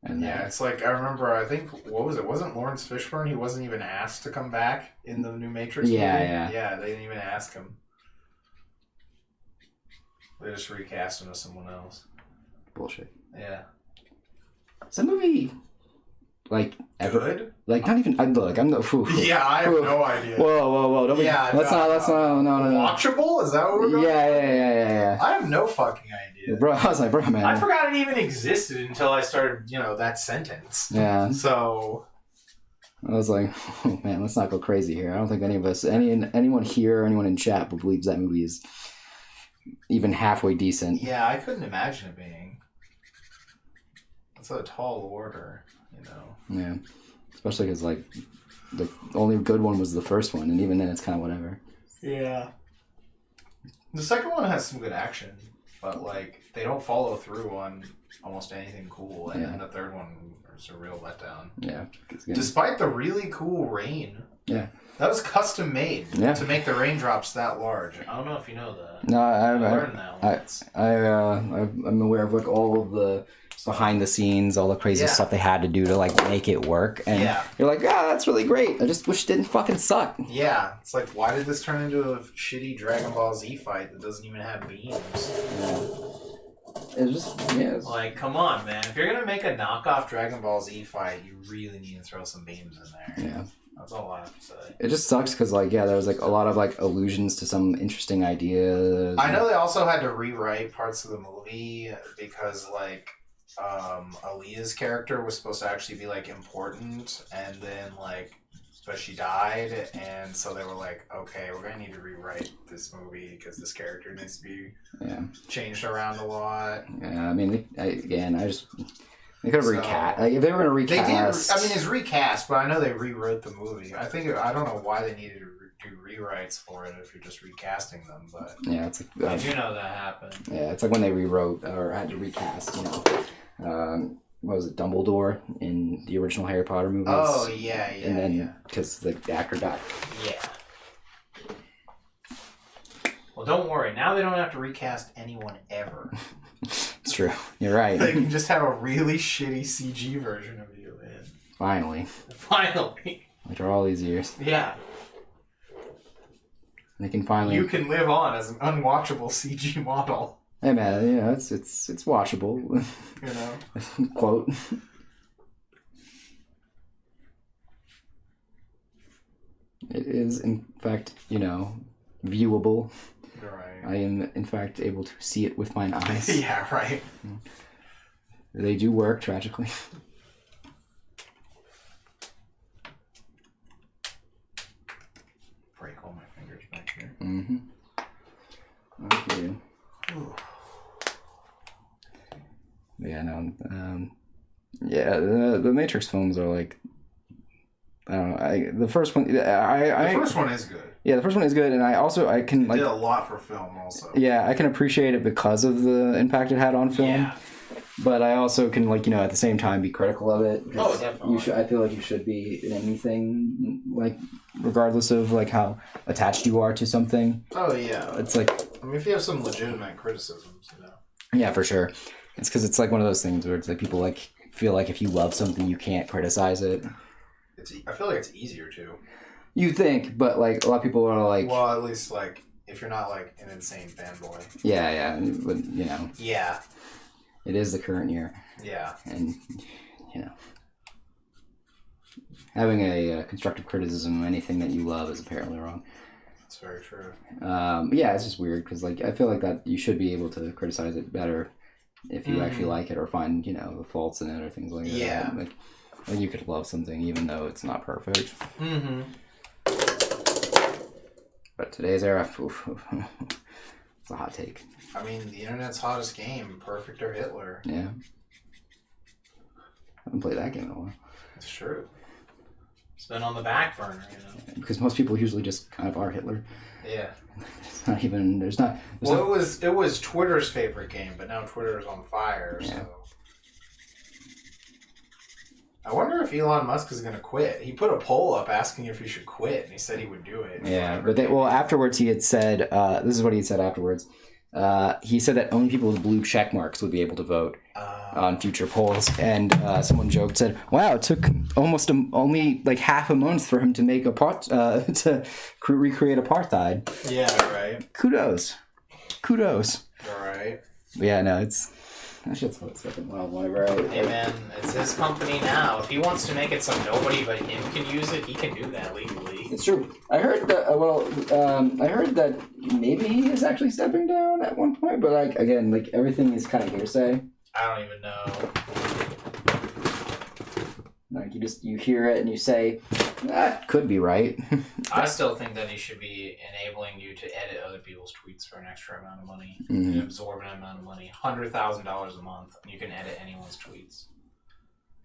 And yeah, it's like, I remember, I think, what was it? Wasn't Lawrence Fishburne? He wasn't even asked to come back in the new Matrix movie? Yeah. Yeah, they didn't even ask him. They just recast him as someone else. Bullshit. Yeah. Is that movie... like ever good? Like not even look, I'm the yeah, I have no idea. Whoa, don't let's not no. Watchable? Is that what we're going Yeah. I have no fucking idea. Bro, I was like, bro, man. I forgot it even existed until I started, that sentence. Yeah. So I was like, oh man, let's not go crazy here. I don't think any of us anyone here or anyone in chat believes that movie is even halfway decent. Yeah, I couldn't imagine it being. That's a tall order. Yeah, especially because like the only good one was the first one, and even then it's kind of whatever. Yeah. The second one has some good action, but like they don't follow through on almost anything cool, and then the third one is a real letdown. Yeah. Despite the really cool rain. Yeah. That was custom made to make the raindrops that large. I don't know if you know that. No, I learned that once. I'm aware of like all of the behind the scenes, all the crazy stuff they had to do to like make it work, and you're like, that's really great. I just wish it didn't fucking suck. Yeah, it's like, why did this turn into a shitty Dragon Ball Z fight that doesn't even have beams? It's just like, come on, man. If you're gonna make a knockoff Dragon Ball Z fight, you really need to throw some beams in there. Yeah. That's all I have to say. It just sucks because, like, there was like a lot of like allusions to some interesting ideas. I know they also had to rewrite parts of the movie because, like, Aaliyah's character was supposed to actually be like important, and then but she died, and so they were like, okay, we're gonna need to rewrite this movie because this character needs to be changed around a lot. Yeah, I mean, they could have recast. Like, if they were going to recast... They did. I mean, it's recast, but I know they rewrote the movie. I don't know why they needed to do rewrites for it if you're just recasting them, but... Yeah, it's like... I do know that happened. Yeah, it's like when they rewrote, or had to recast, what was it, Dumbledore in the original Harry Potter movies? Oh, yeah. And then, because the actor died. Yeah. Well, don't worry. Now they don't have to recast anyone ever. It's true. You're right. They can just have a really shitty CG version of you. Man. Finally. After all these years. Yeah. They can finally... You can live on as an unwatchable CG model. Hey man, it's watchable. Quote. It is, in fact, viewable. Right. I am, in fact, able to see it with my eyes. Yeah, right. They do work, tragically. Break all my fingers back here. Mm-hmm. Okay. Yeah, no. The Matrix films are like, I don't know. The first one, the first one is good. Yeah, the first one is good, and I can did a lot for film also. Yeah, I can appreciate it because of the impact it had on film. Yeah. But I also can at the same time be critical of it. Oh, definitely. I feel like you should be in anything, regardless of how attached you are to something. Oh yeah. It's like, I mean, if you have some legitimate criticisms, Yeah, for sure. It's because it's like one of those things where it's like people feel like if you love something, you can't criticize it. I feel like it's easier to. You think, but a lot of people are like. Well, at least if you're not an insane fanboy. Yeah, but Yeah. It is the current year. Yeah. And having a constructive criticism of anything that you love is apparently wrong. That's very true. Yeah, it's just weird because I feel like that you should be able to criticize it better if you actually like it or find the faults in it or things like that. Yeah. Like you could love something even though it's not perfect. Mm-hmm. But today's era, it's a hot take. I mean, the internet's hottest game, Perfect or Hitler. Yeah. I haven't played that game in a while. It's true. It's been on the back burner, Because most people usually just kind of are Hitler. Yeah. It's not even. It was Twitter's favorite game, but now Twitter is on fire. Yeah. So. I wonder if Elon Musk is going to quit. He put a poll up asking if he should quit, and he said he would do it. Yeah, but afterwards he had said, this is what he said afterwards. He said that only people with blue check marks would be able to vote on future polls, and someone said, "Wow, it took almost only half a month for him to make to recreate apartheid." Yeah, right. Kudos. All right. Yeah, no, it's. That shit's fucking wild. Hey man, it's his company now. If he wants to make it so nobody but him can use it, he can do that legally. It's true. I heard that. I heard that maybe he is actually stepping down at one point, but everything is kind of hearsay. I don't even know. You hear it and you say, that could be right. I still think that he should be enabling you to edit other people's tweets for an extra amount of money, mm-hmm. an absorbent amount of money, $100,000 a month, and you can edit anyone's tweets,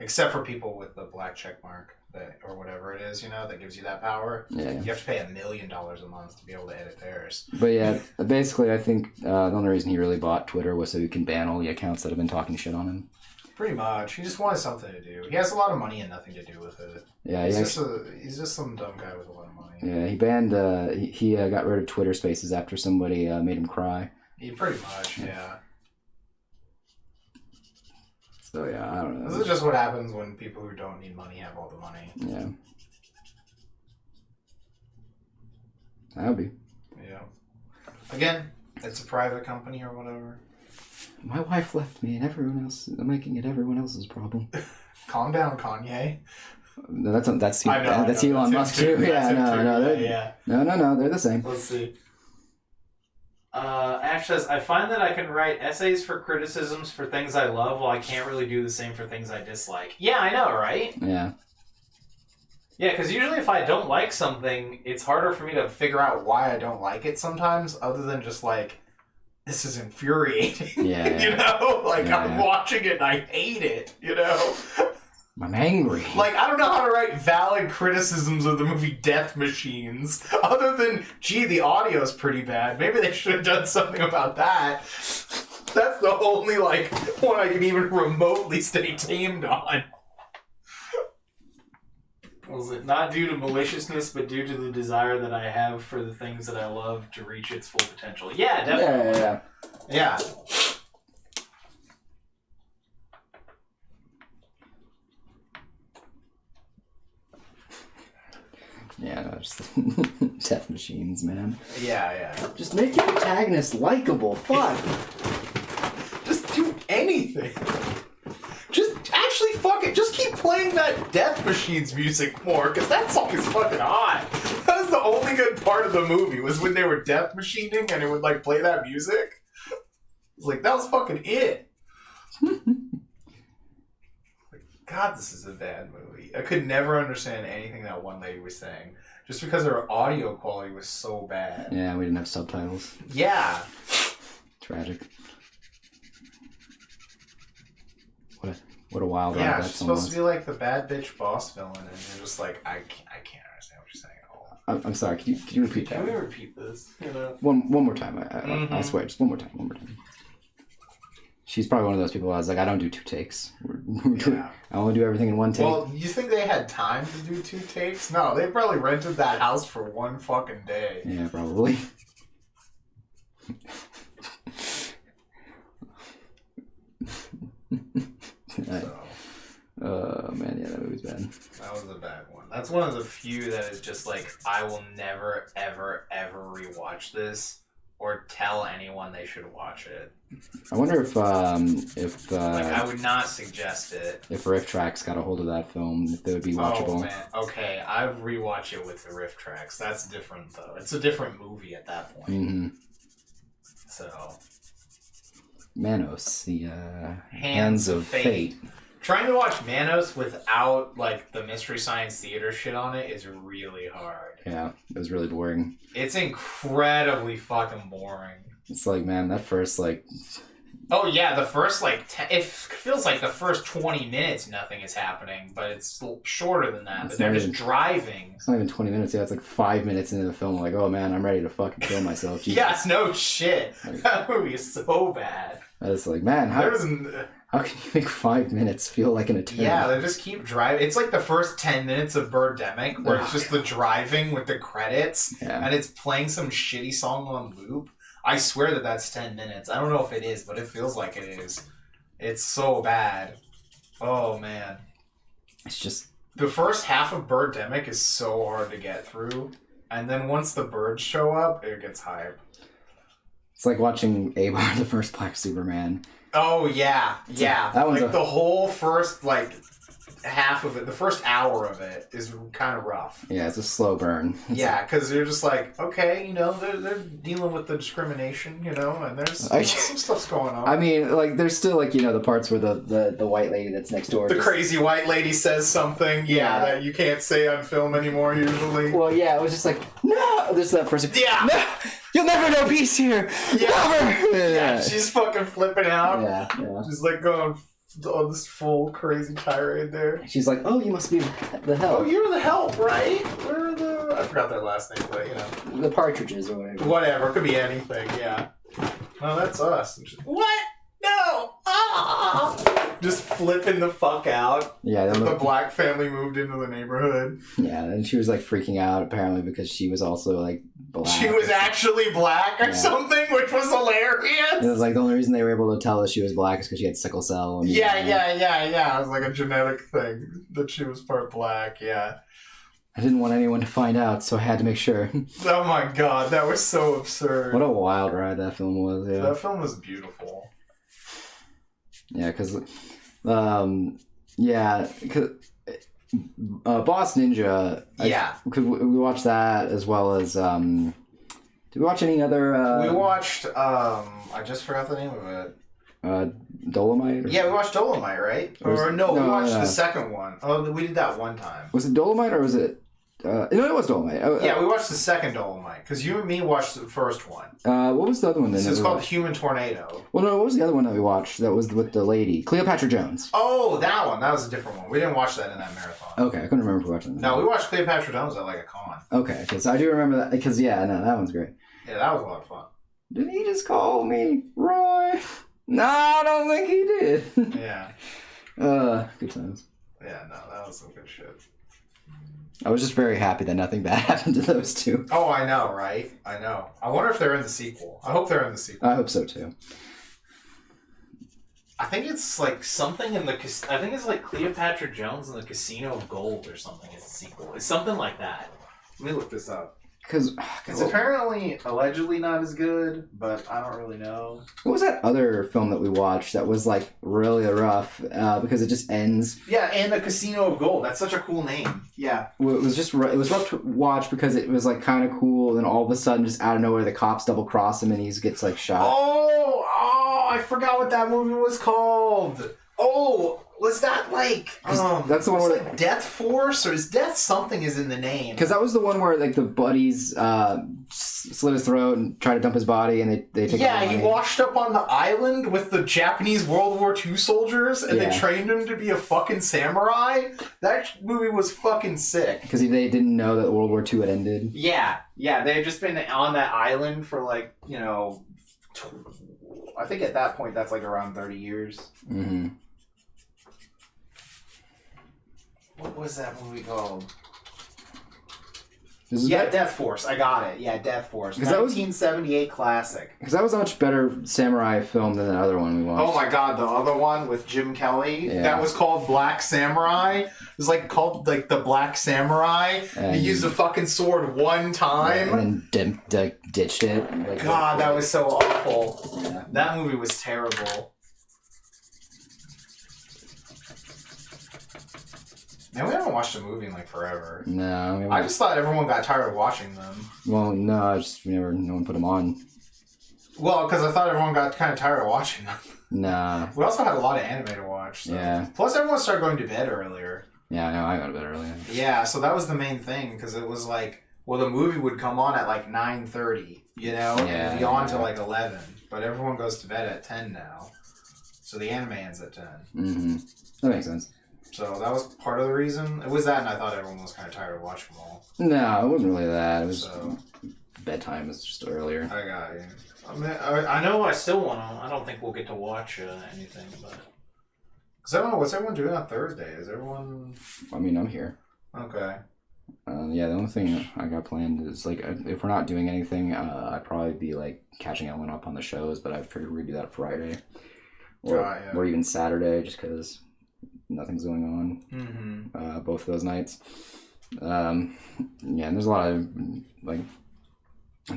except for people with the black check mark or whatever it is, that gives you that power. Yeah. You have to pay $1 million a month to be able to edit theirs. But yeah, basically, I think the only reason he really bought Twitter was so he can ban all the accounts that have been talking shit on him. Pretty much. He just wanted something to do. He has a lot of money and nothing to do with it. Yeah, he's just some dumb guy with a lot of money. Yeah, he banned. He got rid of Twitter Spaces after somebody made him cry. Pretty much, yeah. So yeah, I don't know. This is just what happens when people who don't need money have all the money. Yeah. That would be. Yeah. Again, it's a private company or whatever. My wife left me, and everyone else. I'm making it everyone else's problem. Calm down, Kanye. No, that's I know, that's Elon Musk too. Yeah, no, they're the same. Let's see. Ash says, I find that I can write essays for criticisms for things I love, while I can't really do the same for things I dislike. Yeah, I know, right? Yeah. Yeah, because usually if I don't like something, it's harder for me to figure out why I don't like it sometimes, other than just like, this is infuriating. Yeah. You know? Like, I'm watching it and I hate it, you know? I'm angry. Like, I don't know how to write valid criticisms of the movie Death Machines, other than, gee, the audio's pretty bad. Maybe they should have done something about that. That's the only, like, one I can even remotely stay tamed on. Was it not due to maliciousness, but due to the desire that I have for the things that I love to reach its full potential? Yeah, definitely. Yeah. Yeah, no, just Death Machines, man. Yeah. Just make your protagonist likable. Fuck. Just do anything. Just actually fuck it. Just keep playing that Death Machines music more, because that song is fucking hot. That was the only good part of the movie, was when they were death machining and it would like play that music. Like, that was fucking it. God, this is a bad movie. I could never understand anything that one lady was saying, just because her audio quality was so bad. Yeah, we didn't have subtitles. Yeah. Tragic. What a wild ride Yeah, that she's song supposed was. to be like the bad bitch boss villain, and you're just like, I can't understand what you're saying at all. I'm sorry. Can you repeat that? Can we repeat this? You know? One more time. I swear, just one more time. She's probably one of those people who I was like, I don't do 2 takes. I only do everything in 1 take. Well, you think they had time to do 2 takes? No, they probably rented that house for 1 fucking day. Yeah, probably. So, oh man, yeah, that movie's bad. that was a bad one. That's one of the few that is just like, I will never, ever, ever rewatch this or tell anyone they should watch it. I wonder if I would not suggest it. If Riff Tracks got a hold of that film, if they would be watchable. Oh man, okay, I've rewatched it with the riff tracks. That's different though. It's a different movie at that point. Mm-hmm. So, Manos, the Hands of Fate. Trying to watch Manos without like the Mystery Science Theater shit on it is really hard. Yeah, it was really boring. It's incredibly fucking boring. It's like, man, that first like. Oh yeah, the first like it feels like the first 20 minutes nothing is happening, but it's shorter than that. But they're just driving. It's not even 20 minutes. Yeah, it's like 5 minutes into the film. I'm like, oh man, I'm ready to fucking kill myself. Yes, no shit. Like, that movie is so bad. I was like, man, how can you make 5 minutes feel like an eternity? Yeah, they just keep driving. It's like the first 10 minutes of Birdemic, where it's just the driving with the credits, and it's playing some shitty song on loop. I swear that's 10 minutes. I don't know if it is, but it feels like it is. It's so bad. Oh, man. It's just... The first half of Birdemic is so hard to get through, and then once the birds show up, it gets hype. It's like watching Abar, the first Black Superman. Oh, yeah. Yeah. That one's like, the whole first, like, half of it, the first hour of it is kind of rough. Yeah, it's a slow burn. Yeah, because you're just like, okay, you know, they're dealing with the discrimination, you know, and there's some stuff's going on. I mean, like, there's still, like, you know, the parts where the white lady that's next door. The crazy white lady says something, that you can't say on film anymore, usually. Well, yeah, it was just like, no! There's that person. Yeah! No! You'll never know peace here! Yeah! Never! Yeah, she's fucking flipping out. Yeah. She's like going on this full crazy tirade there. She's like, oh, you must be the help. Oh, you're the help, right? Where are the... I forgot their last name, but, you know. The partridges or whatever. Whatever, it could be anything, yeah. No, that's us. What? No! Ah! just flipping the fuck out. Yeah, the black family moved into the neighborhood. Yeah, and she was like freaking out apparently because she was also like black. She was actually black or something, which was hilarious. It was like the only reason they were able to tell that she was black is because she had sickle cell. And, yeah. It was like a genetic thing that she was part black. Yeah. I didn't want anyone to find out, so I had to make sure. Oh my god, that was so absurd. What a wild ride that film was. Yeah. That film was beautiful. Yeah, because, Boss Ninja. Because we watched that as well as. Did we watch any other? We watched. I just forgot the name of it. Dolomite? Yeah, we watched Dolomite, right? We watched the second one. Oh, we did that one time. Was it Dolomite or was it? No, it was Dolomite. Yeah, we watched the second Dolomite because you and me watched the first one. What was the other one then? It's called Human Tornado. Well, no, what was the other one that we watched that was with the lady? Cleopatra Jones. Oh, that one. That was a different one. We didn't watch that in that marathon. Okay, I couldn't remember if we watched that. No, we watched Cleopatra Jones at like a con. Okay, because I do remember that. Because, that one's great. Yeah, that was a lot of fun. Did he just call me Roy? No, I don't think he did. Yeah. Good times. Yeah, no, that was some good shit. I was just very happy that nothing bad happened to those two. Oh, I know, right? I know. I wonder if they're in the sequel. I hope they're in the sequel. I hope so, too. I think it's like something in the... I think it's like Cleopatra Jones and the Casino of Gold or something is the sequel. It's something like that. Let me look this up. Because it's apparently allegedly not as good, but I don't really know. What was that other film that we watched that was like really rough because it just ends? Yeah, and the Casino of Gold. That's such a cool name. Yeah. It was rough to watch because it was like kind of cool, and then all of a sudden, just out of nowhere, the cops double cross him and he gets like shot. Oh! I forgot what that movie was called. Oh, was that like that's the one where like Death Force or is Death something is in the name? Because that was the one where like the buddies slit his throat and tried to dump his body, and they take. Yeah, he washed up on the island with the Japanese World War II soldiers, and they trained him to be a fucking samurai. That movie was fucking sick. Because they didn't know that World War II had ended. Yeah, they had just been on that island for like I think at that point that's like around 30 years. Mm-hmm. What was that movie called? Yeah, Death Force. I got it. Yeah, Death Force. 1978 classic. Because that was a much better samurai film than the other one we watched. Oh my god, the other one with Jim Kelly. Yeah. That was called Black Samurai. It was like called like the Black Samurai. And he used a fucking sword one time. And then ditched it. Like, god, that was so awful. Yeah. That movie was terrible. Man, we haven't watched a movie in like forever. No. I just thought everyone got tired of watching them. Well, no, no one put them on. Well, because I thought everyone got kind of tired of watching them. Nah. We also had a lot of anime to watch. So. Yeah. Plus, everyone started going to bed earlier. Yeah, I know. I got to bed earlier. Yeah, so that was the main thing, because it was like, well, the movie would come on at like 9:30, and be on till like 11. But everyone goes to bed at 10 now. So the anime ends at 10. Mm-hmm. That makes sense. So that was part of the reason. It was that, and I thought everyone was kind of tired of watching them all. No, it wasn't really that. It was bedtime was just earlier. I got you. I mean, I know I still want to. I don't think we'll get to watch anything, but because I don't know what's everyone doing on Thursday. Is everyone? I mean, I'm here. Okay. Yeah, the only thing I got planned is like if we're not doing anything, I'd probably be like catching everyone up on the shows. But I figured we'd do that Friday, or even Saturday, just because. Nothing's going on. Mm-hmm. Both of those nights. And there's a lot of like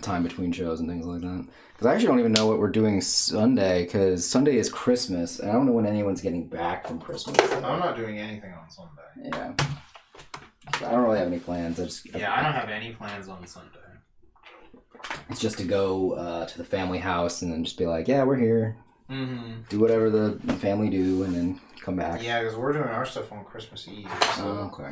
time between shows and things like that. Because I actually don't even know what we're doing Sunday. Because Sunday is Christmas, and I don't know when anyone's getting back from Christmas. I'm not doing anything on Sunday. Yeah. I don't really have any plans. I don't have any plans on Sunday. It's just to go to the family house and then just be like, yeah, we're here. Mm-hmm. Do whatever the family do, and then come back. Yeah, because we're doing our stuff on Christmas Eve. So. Oh, okay.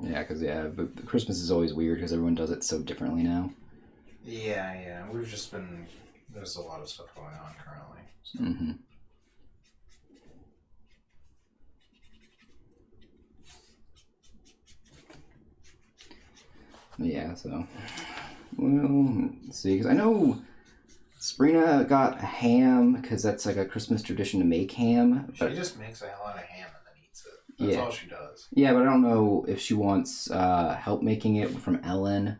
Yeah, because but Christmas is always weird because everyone does it so differently now. Yeah. We've just been. There's a lot of stuff going on currently. So. Mm-hmm. Yeah, so... Well, let's see, because I know Sabrina got ham, because that's like a Christmas tradition to make ham. She just makes a hell out of ham and then eats it. That's all she does. Yeah, but I don't know if she wants help making it from Ellen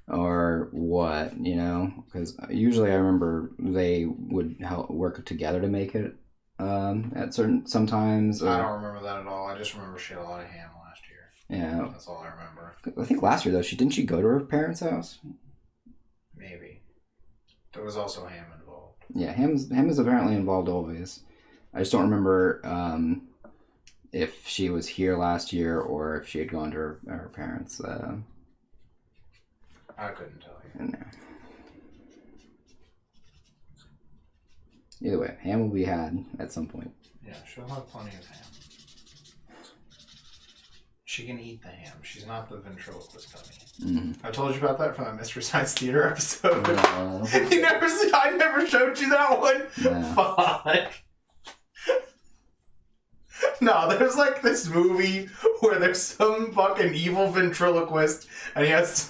or what, you know? Because usually I remember they would help work together to make it at sometimes. I don't remember that at all. I just remember she had a lot of ham last year. Yeah. That's all I remember. I think last year, though, didn't she go to her parents' house? Maybe. There was also ham involved. Yeah, ham is apparently involved always. I just don't remember if she was here last year or if she had gone to her parents. I couldn't tell you. No. Either way, ham will be had at some point. Yeah, she'll have plenty of ham. She can eat the ham. She's not the ventriloquist dummy. Mm-hmm. I told you about that from that Mystery Science Theater episode. No. I never showed you that one? No. Fuck. No, there's like this movie where there's some fucking evil ventriloquist, and his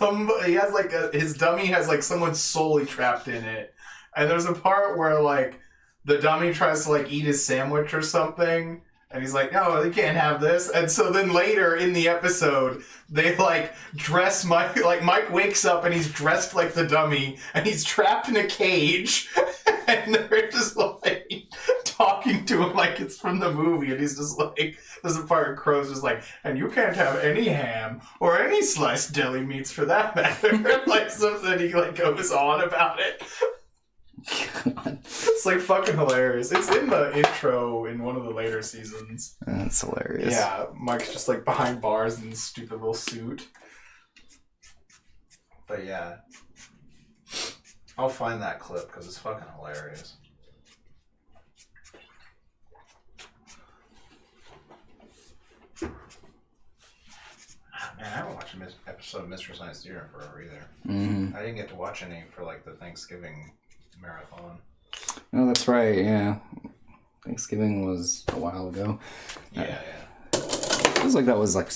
dummy has like someone solely trapped in it. And there's a part where like the dummy tries to like eat his sandwich or something, and he's like, no, they can't have this. And so then later in the episode, they like dress Mike, like Mike wakes up and he's dressed like the dummy, and he's trapped in a cage, and they're just like talking to him like it's from the movie, and he's just like, there's a part where Crow's just like, and you can't have any ham or any sliced deli meats for that matter. Like something, he like goes on about it. God. It's like fucking hilarious. It's in the intro in one of the later seasons. That's hilarious. Yeah, Mike's just like behind bars in this stupid little suit. But yeah, I'll find that clip because it's fucking hilarious. Man, I haven't watched an episode of Mystery Science Theater in forever either. Mm-hmm. I didn't get to watch any for like the Thanksgiving marathon. Oh, that's right, yeah. Thanksgiving was a while ago. Yeah. It feels like that was like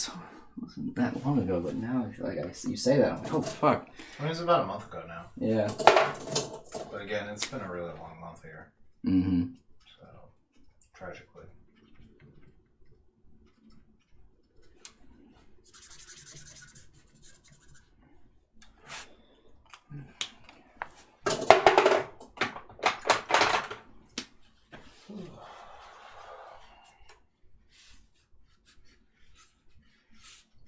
wasn't that long ago, but now I feel like you say that, I'm like, oh fuck. I mean, it's about a month ago now. Yeah. But again, it's been a really long month here. Mm-hmm. So, tragically.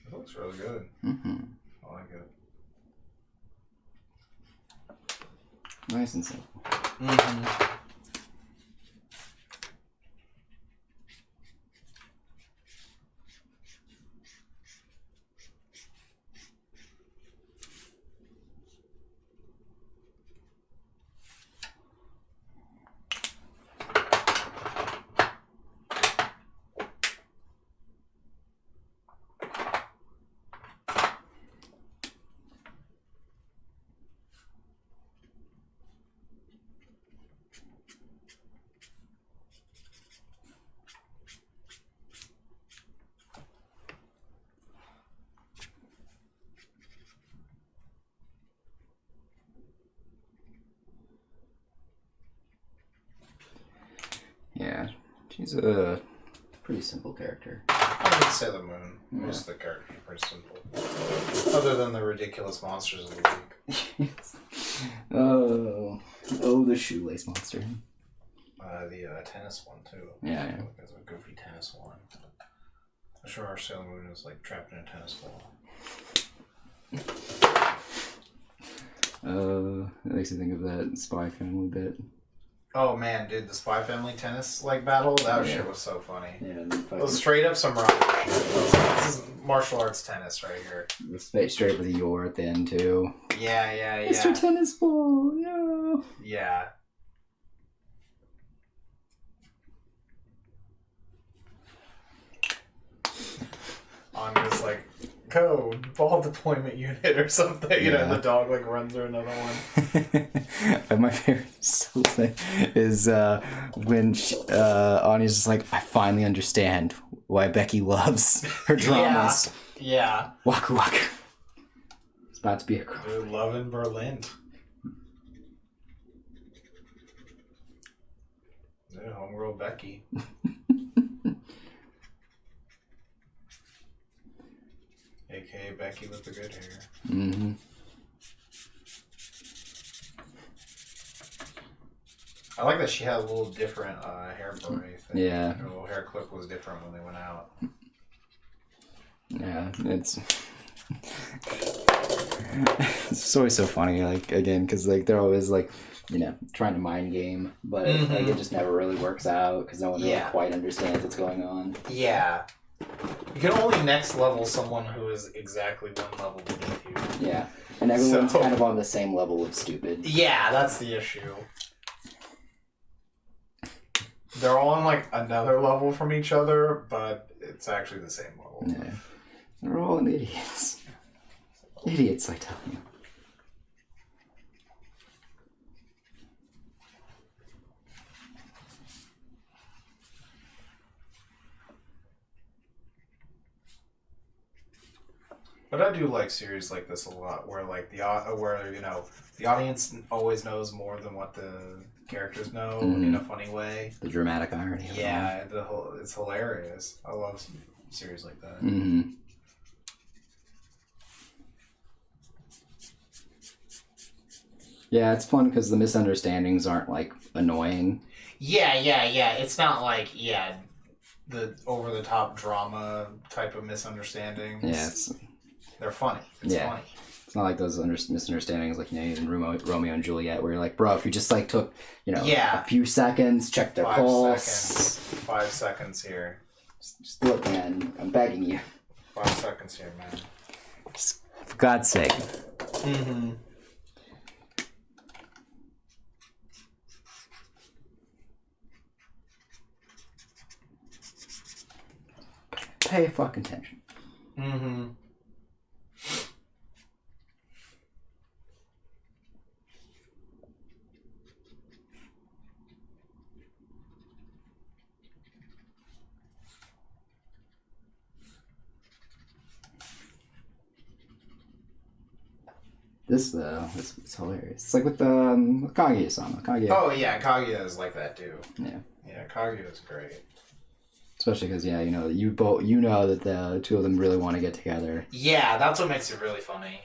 It looks really good. Mm-hmm. I like it. Nice and simple. Mm-hmm. Yeah, she's a pretty simple character. I would say the Moon. Most of the characters are pretty simple. Other than the ridiculous monsters of the week. Oh, the shoelace monster. The tennis one, too. Yeah. There's a goofy tennis one. I'm sure our Sailor Moon is like trapped in a tennis ball. That makes me think of that Spy Family bit. Oh man, dude, the Spy Family tennis like battle, that shit was so funny. Yeah, It was straight up some rock shit. This is martial arts tennis right here. Straight up with the Yor at the end too. Yeah. Mr. Tennis Ball, yeah. Yeah. On this like code ball deployment unit or something, you know, and the dog like runs or another one. And my favorite thing is when Anya's just like, I finally understand why Becky loves her dramas. Yeah. Waku waku. It's about to be a Dude, love in Berlin. Yeah, homegirl Becky. AKA Becky with the good hair. Mm-hmm. I like that she had a little different hair beret thing. Yeah. Her little hair clip was different when they went out. Yeah, it's it's always so funny, like, again, because, like, they're always, like, you know, trying to mind game, but like, it just never really works out because no one really quite understands what's going on. Yeah. You can only next level someone who is exactly one level beneath you. Yeah, and everyone's kind of on the same level of stupid. Yeah, that's the issue. They're all on, like, another level from each other, but it's actually the same level. Yeah. They're all idiots. Idiots, I tell you. But I do like series like this a lot, where like the audience always knows more than what the characters know in a funny way. The dramatic irony. Yeah, it's hilarious. I love series like that. Mm-hmm. Yeah, it's fun because the misunderstandings aren't, like, annoying. Yeah. It's not like the over the top drama type of misunderstandings. Yeah, they're funny. It's funny. It's not like those misunderstandings, like, you know, in Romeo and Juliet, where you're like, bro, if you just, like, took, you know, a few seconds, check their pulse. 5 seconds here. Just look, man. I'm begging you. 5 seconds here, man. Just, for God's sake. Mm-hmm. Pay fucking attention. Mm-hmm. This, though, it's hilarious. It's like with Kaguya-sama. Oh, yeah, Kaguya is like that, too. Yeah. Yeah, Kaguya is great. Especially because, yeah, you know, you know that the two of them really want to get together. Yeah, that's what makes it really funny.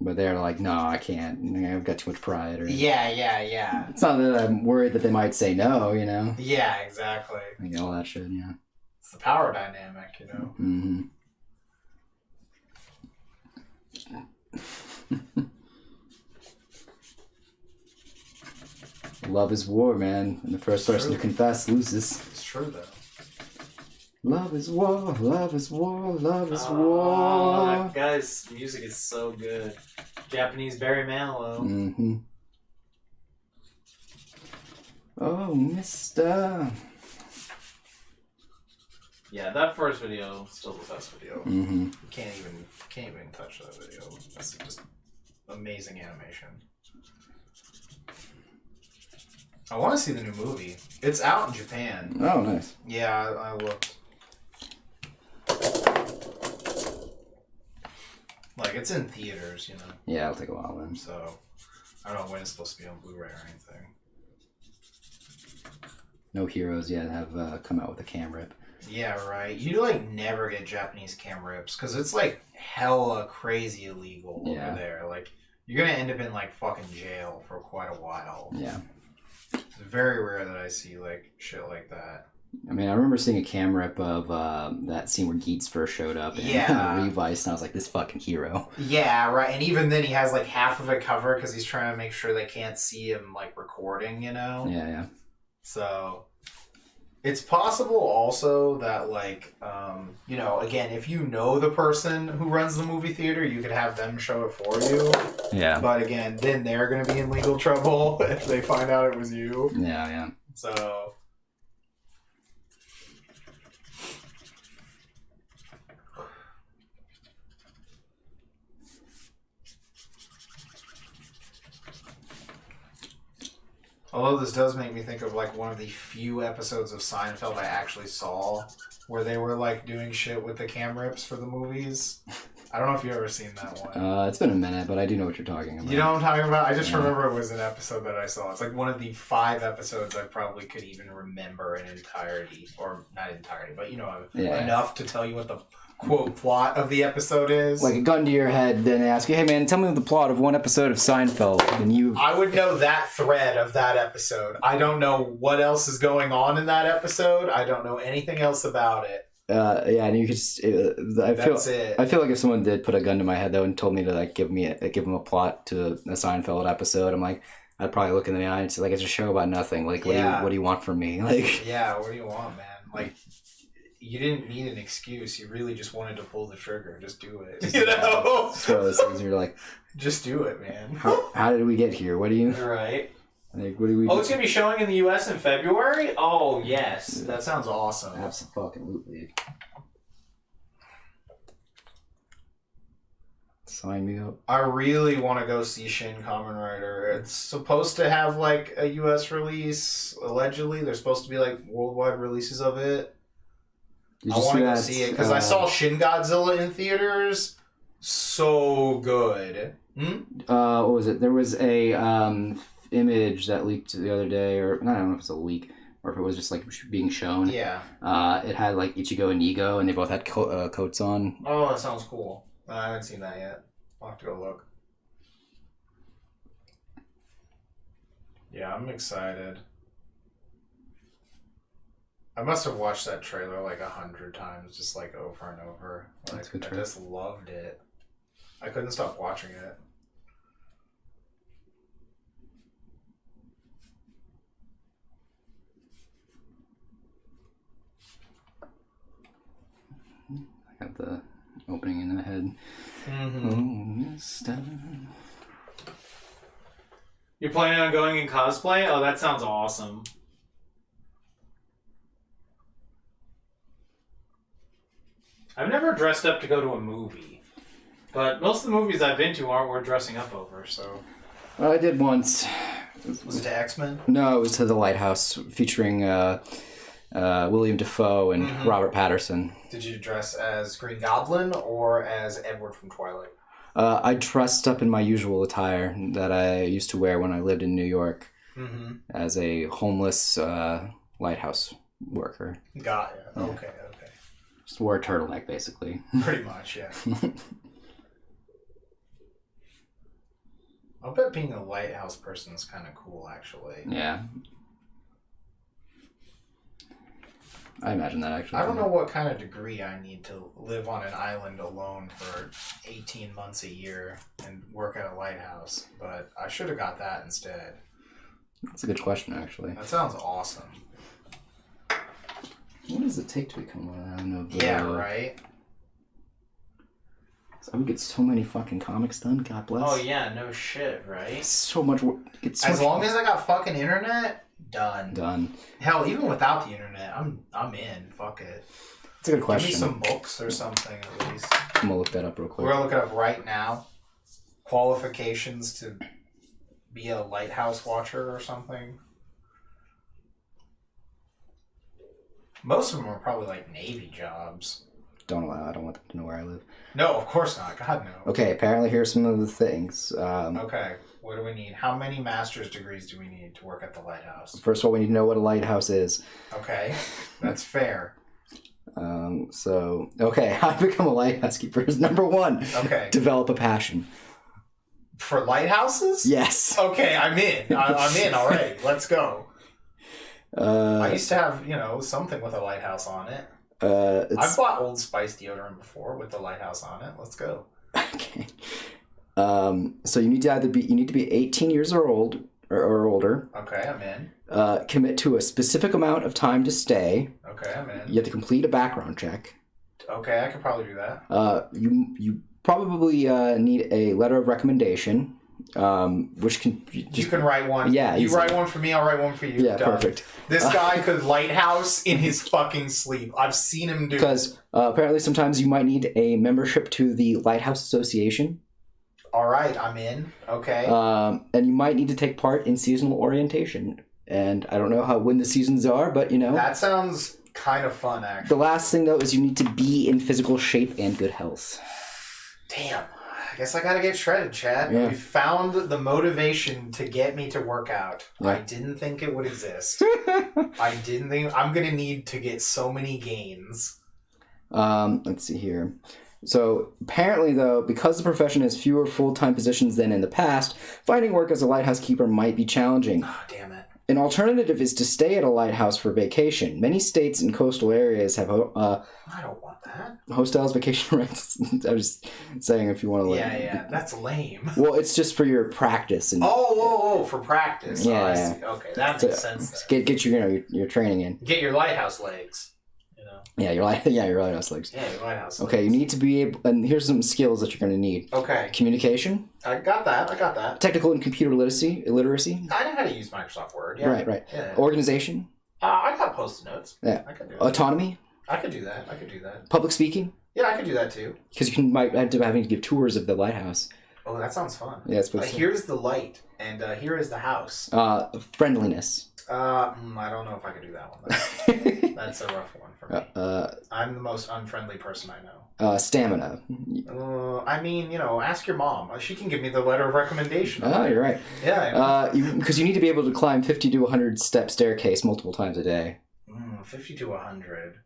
But they're like, no, I can't. I've got too much pride. Or... Yeah. It's not that I'm worried that they might say no, you know? Yeah, exactly. Like, all that shit, yeah. It's the power dynamic, you know? Mm-hmm. Love is war, man. And the first person to confess loses. It's true, though. Love is war, love is war, love is war. Guys, music is so good. Japanese Barry Manilow. Mm-hmm. Oh, mister. Yeah, that first video is still the best video. Mm-hmm. You can't even touch that video. That's just amazing animation. I want to see the new movie. It's out in Japan. Oh, nice. Yeah, I looked. Like, it's in theaters, you know? Yeah, it'll take a while then. So, I don't know when it's supposed to be on Blu-ray or anything. No heroes yet have come out with a cam rip. Yeah, right. You, like, never get Japanese cam rips, because it's, like, hella crazy illegal over there. Like, you're gonna end up in, like, fucking jail for quite a while. Yeah. It's very rare that I see, like, shit like that. I mean, I remember seeing a cam rip of that scene where Geets first showed up in Revice, and I was like, this fucking hero. Yeah, right. And even then, he has, like, half of it covered because he's trying to make sure they can't see him, like, recording, you know? Yeah. So, it's possible also that, like, you know, again, if you know the person who runs the movie theater, you could have them show it for you. Yeah. But again, then they're going to be in legal trouble if they find out it was you. Yeah. So... Although this does make me think of, like, one of the few episodes of Seinfeld I actually saw where they were, like, doing shit with the cam rips for the movies. I don't know if you've ever seen that one. It's been a minute, but I do know what you're talking about. You know what I'm talking about? I just remember it was an episode that I saw. It's like one of the 5 episodes I probably could even remember in entirety. Or not entirety, but enough to tell you what the quote plot of the episode is. Like a gun to your head, then they ask you, hey man, tell me the plot of one episode of Seinfeld. And I would know that thread of that episode. I don't know what else is going on in that episode. I don't know anything else about it. And you could just, That's it. I feel like if someone did put a gun to my head though and told me to like give them a plot to a Seinfeld episode, I'm like, I'd probably look in the eye and say like, it's a show about nothing. Like, what do you want from me? Like, yeah, what do you want, man? Like, you didn't need an excuse. You really just wanted to pull the trigger. Just do it. You know? It's one of those things where you're like, just do it, man. How did we get here? What do you? Right. Like, what do we? Oh, it's gonna be showing in the U.S. in February. Oh yes, that sounds awesome. Absolutely. Sign me up. I really want to go see Shin Kamen Rider. It's supposed to have like a U.S. release. Allegedly, there's supposed to be like worldwide releases of it. I want to go see it because I saw Shin Godzilla in theaters. So good. What was it? There was a image that leaked the other day, or I don't know if it's a leak or if it was just like being shown. Yeah. It had like Ichigo and Nigo, and they both had coats on. Oh, that sounds cool. I haven't seen that yet. I'll have to go look. Yeah, I'm excited. I must have watched that trailer like 100 times, just like over and over. Like, I just loved it. I couldn't stop watching it. I got the opening in the head. Mm-hmm. Oh, Mister. You're planning on going in cosplay? Oh, that sounds awesome. I've never dressed up to go to a movie, but most of the movies I've been to aren't worth dressing up over, so... I did once. Was it to X-Men? No, it was to The Lighthouse, featuring William Dafoe and Robert Patterson. Did you dress as Green Goblin or as Edward from Twilight? I dressed up in my usual attire that I used to wear when I lived in New York as a homeless lighthouse worker. Got it. Yeah. Okay. Just wore a turtleneck, basically. Pretty much, yeah. I'll bet being a lighthouse person is kind of cool, actually. Yeah. I imagine that, actually. I don't know what kind of degree I need to live on an island alone for 18 months a year and work at a lighthouse, but I should have got that instead. That's a good question, actually. That sounds awesome. What does it take to become one? I don't know. Yeah, right? I would get so many fucking comics done, God bless. Oh, yeah, no shit, right? So much work. As long as I got fucking internet, done. Hell, even without the internet, I'm in. Fuck it. That's a good question. Give me some books or something, at least. I'm gonna look that up real quick. We're gonna look it up right now. Qualifications to be a lighthouse watcher or something. Most of them are probably like Navy jobs. I don't want them to know where I live. No, of course not. God, no. Okay, apparently here's some of the things. Okay, what do we need? How many master's degrees do we need to work at the lighthouse? First of all, we need to know what a lighthouse is. Okay, that's fair. How to become a lighthouse keeper is number 1. Okay. Develop a passion. For lighthouses? Yes. Okay, I'm in. I'm in already. Let's go. I used to have, something with a lighthouse on it. I've bought Old Spice deodorant before with the lighthouse on it. Let's go. Okay. So you need to be 18 years or older. Okay, I'm in. Commit to a specific amount of time to stay. Okay, I'm in. You have to complete a background check. Okay, I could probably do that. You probably need a letter of recommendation. Which you can write one. Yeah, you write one for me. I'll write one for you. Yeah, perfect. This guy could lighthouse in his fucking sleep. I've seen him do. Because apparently, sometimes you might need a membership to the Lighthouse Association. All right, I'm in. Okay. And you might need to take part in seasonal orientation. And I don't know when the seasons are, but that sounds kind of fun. Actually, the last thing though is you need to be in physical shape and good health. Damn. I guess I gotta get shredded, Chad. Yeah. We found the motivation to get me to work out. Yeah. I didn't think it would exist. I didn't think... I'm gonna need to get so many gains. Let's see here. So apparently, though, because the profession has fewer full-time positions than in the past, finding work as a lighthouse keeper might be challenging. Oh, damn it. An alternative is to stay at a lighthouse for vacation. Many states and coastal areas have I don't want that. hostels, vacation rents. I was just saying if you want to. Yeah, that's lame. Well, it's just for your practice. And, for practice. Yeah, I yeah. see. Okay, that makes sense. Then. Get your training in. Get your lighthouse legs. Yeah, your lighthouse legs. Yeah, your lighthouse legs. Okay, you need to be able, and here's some skills that you're going to need. Okay. Communication. I got that. Technical and computer literacy. I know how to use Microsoft Word. Yeah. Right. Yeah. Organization. I got post-it notes. Yeah. I could do it. Autonomy. I could do that. Public speaking. Yeah, I could do that too. Because might end up having to give tours of the lighthouse. Oh, that sounds fun. Yeah, it's supposed to. Here's the light, and here is the house. Friendliness. I don't know if I could do that one. That's a rough one for me. I'm the most unfriendly person I know. Stamina. I mean, ask your mom. She can give me the letter of recommendation. Oh, you're right. Yeah. Because you need to be able to climb 50 to 100 step staircase multiple times a day. 50 to 100.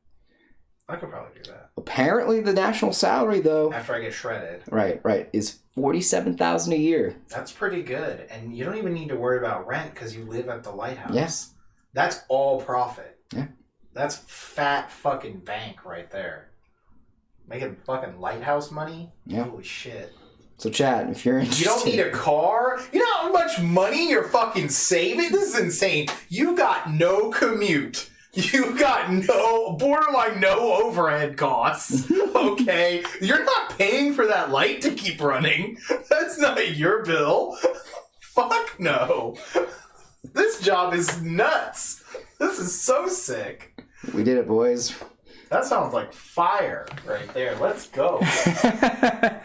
I could probably do that. Apparently, the national salary, though. After I get shredded. Right. Is $47,000 a year. That's pretty good, and you don't even need to worry about rent because you live at the lighthouse. Yes. That's all profit. Yeah. That's fat fucking bank right there. Making fucking lighthouse money? Yeah. Holy shit. So, Chad, if you're interested... You don't need a car? You know how much money you're fucking saving? This is insane. You got no commute. You got borderline no overhead costs, okay? You're not paying for that light to keep running. That's not your bill. Fuck no. This job is nuts. This is so sick. We did it, boys. That sounds like fire right there. Let's go.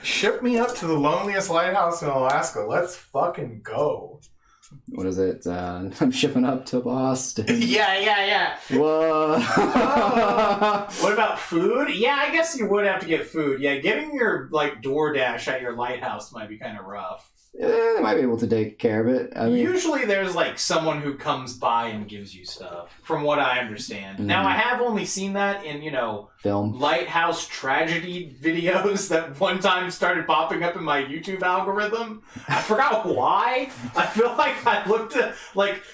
Ship me up to the loneliest lighthouse in Alaska. Let's fucking go. What is it? I'm shipping up to Boston. Yeah. Whoa. What about food? Yeah, I guess you would have to get food. Yeah, getting your DoorDash at your lighthouse might be kind of rough. They might be able to take care of it. I mean, usually there's someone who comes by and gives you stuff, from what I understand. Mm-hmm. Now I have only seen that in, film lighthouse tragedy videos that one time started popping up in my YouTube algorithm. I forgot why. I feel like I looked at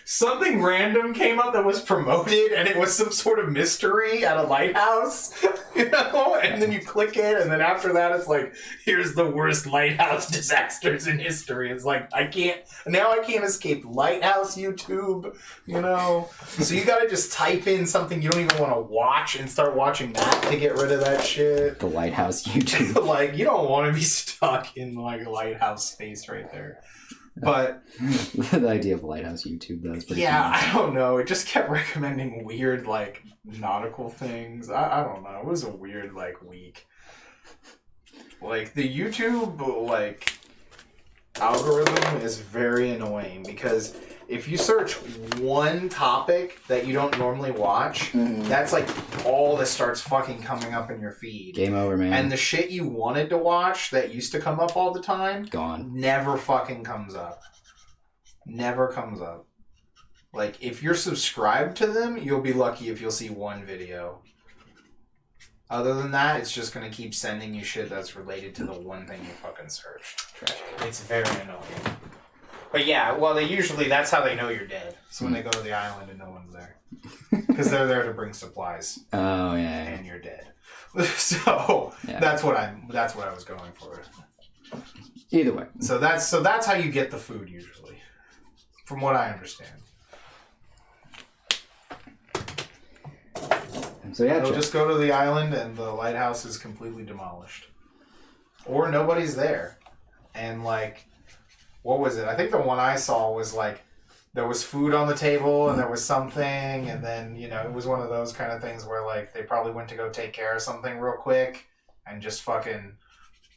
something random came up that was promoted and it was some sort of mystery at a lighthouse, and then you click it and then after that it's here's the worst lighthouse disasters in history. It's I can't escape lighthouse YouTube, So you gotta just type in something you don't even want to watch and start watching that to get rid of that shit. The lighthouse YouTube. You don't want to be stuck in a lighthouse space right there. But the idea of lighthouse YouTube, though, is pretty yeah, funny. I don't know. It just kept recommending weird nautical things. I don't know. It was a weird week. The YouTube algorithm is very annoying because if you search one topic that you don't normally watch, that's all that starts fucking coming up in your feed. Game over, man. And the shit you wanted to watch that used to come up all the time, gone. Never fucking comes up. Never comes up. If you're subscribed to them, you'll be lucky if you'll see one video. Other than that, it's just going to keep sending you shit that's related to the one thing you fucking searched. It's very annoying. But yeah, well, that's how they know you're dead. It's when they go to the island and no one's there. Because they're there to bring supplies. Oh, yeah. And you're dead. So, yeah. That's what I was going for. Either way. So that's how you get the food usually. From what I understand. So yeah, they'll just go to the island and the lighthouse is completely demolished. Or nobody's there. And what was it? I think the one I saw was there was food on the table and there was something and then, it was one of those kind of things where they probably went to go take care of something real quick and just fucking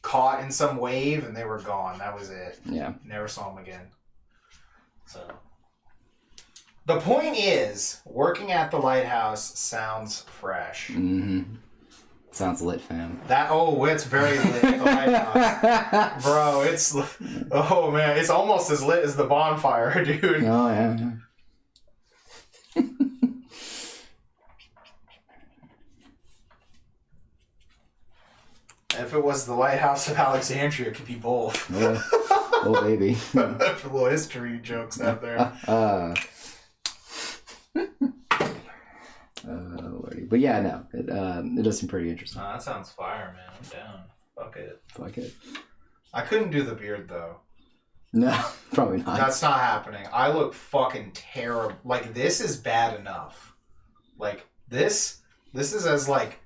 caught in some wave and they were gone. That was it. Yeah. Never saw them again. So... The point is, working at the lighthouse sounds fresh. Mm-hmm. Sounds lit, fam. It's very lit. The lighthouse. Bro, man, it's almost as lit as the bonfire, dude. Oh, yeah. If it was the Lighthouse of Alexandria, it could be both. Oh baby. For little history jokes out there. Lordy. But yeah, no, it does seem pretty interesting. That sounds fire, man. I'm down. Fuck it. it. I couldn't do the beard though. No, probably not. That's not happening. I look fucking terrible. Like, this is bad enough. Like, this is as, like,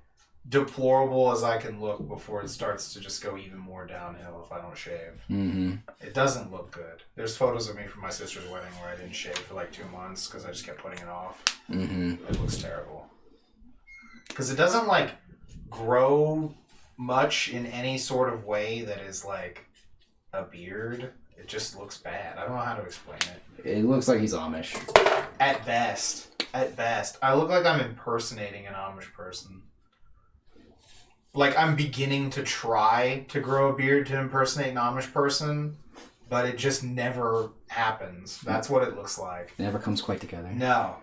deplorable as I can look before it starts to just go even more downhill if I don't shave. Mm-hmm. It doesn't look good. There's photos of me from my sister's wedding where I didn't shave for, like, 2 months because I just kept putting it off. Mm-hmm. It looks terrible. Because it doesn't, like, grow much in any sort of way that is, like, a beard. It just looks bad. I don't know how to explain it. It looks like he's Amish. At best. I look like I'm impersonating an Amish person. Like, I'm beginning to try to grow a beard to impersonate an Amish person, but it just never happens. That's what it looks like. It never comes quite together. No.